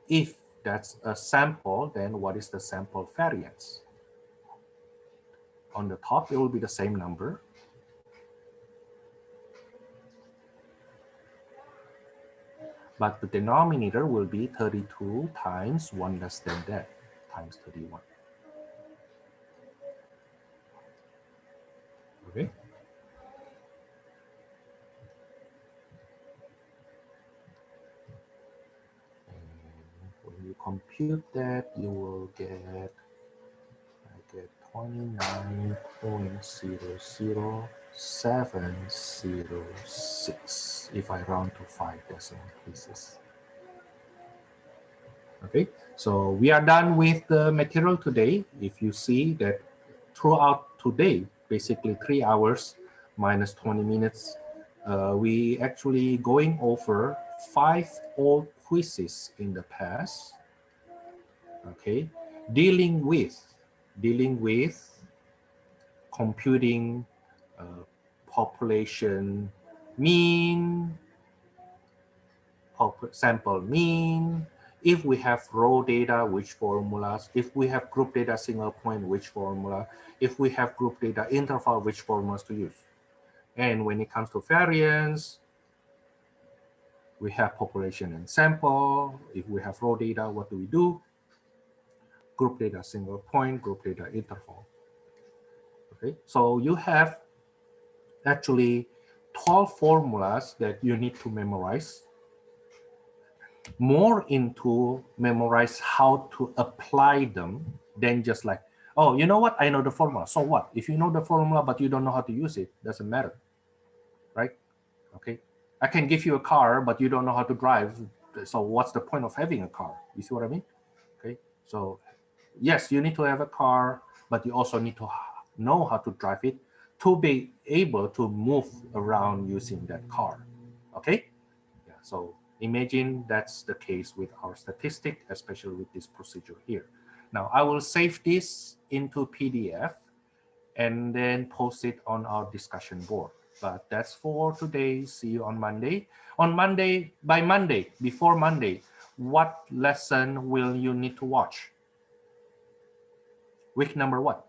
If that's a sample, then what is the sample variance? On the top, it will be the same number. But the denominator will be 32 times 1 less than that, times 31. Okay? And when you compute that, you will get, I get 29.00706 if I round to 5 decimal places. Okay, so we are done with the material today. If you see that throughout today, basically 3 hours minus 20 minutes, we actually going over 5 old quizzes in the past. Okay, dealing with computing population mean, sample mean, if we have raw data, which formulas, if we have group data single point, which formula, if we have group data interval, which formulas to use. And when it comes to variance, we have population and sample. If we have raw data, what do we do? Group data single point, group data interval. Okay, so you have actually 12 formulas that you need to memorize, more into memorize how to apply them than just like, oh, you know what, I know the formula, so what? If you know the formula but you don't know how to use it, doesn't matter, right? Okay, I can give you a car but you don't know how to drive, so what's the point of having a car? You see what I mean? Okay, so yes, you need to have a car, but you also need to know how to drive it to be able to move around using that car. Okay, yeah, so imagine that's the case with our statistic, especially with this procedure here. Now I will save this into PDF and then post it on our discussion board. But that's for today. See you on Monday. On Monday, by Monday, before Monday, what lesson will you need to watch? Week number what?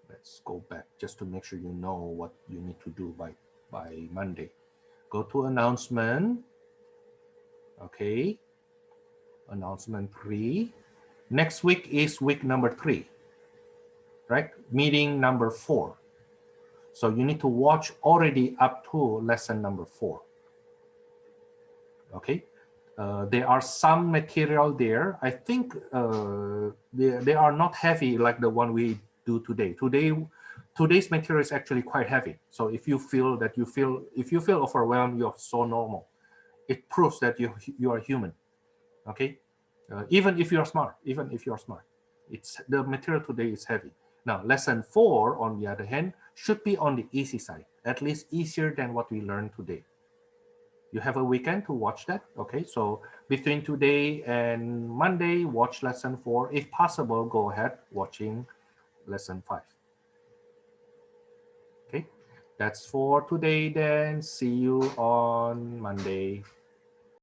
Let's go back just to make sure you know what you need to do by Monday. Go to announcement. Okay. Announcement 3. Next week is week number 3, right? Meeting number 4. So you need to watch already up to lesson number 4. Okay. There are some material there. I think they are not heavy like the one we do today. Today's material is actually quite heavy. So if you feel overwhelmed, you're so normal. It proves that you are human. Okay. Even if you're smart, it's the material today is heavy. Now, lesson 4, on the other hand, should be on the easy side, at least easier than what we learned today. You have a weekend to watch that. Okay, so between today and Monday, watch lesson 4. If possible, go ahead watching lesson 5. Okay, that's for today then. See you on Monday.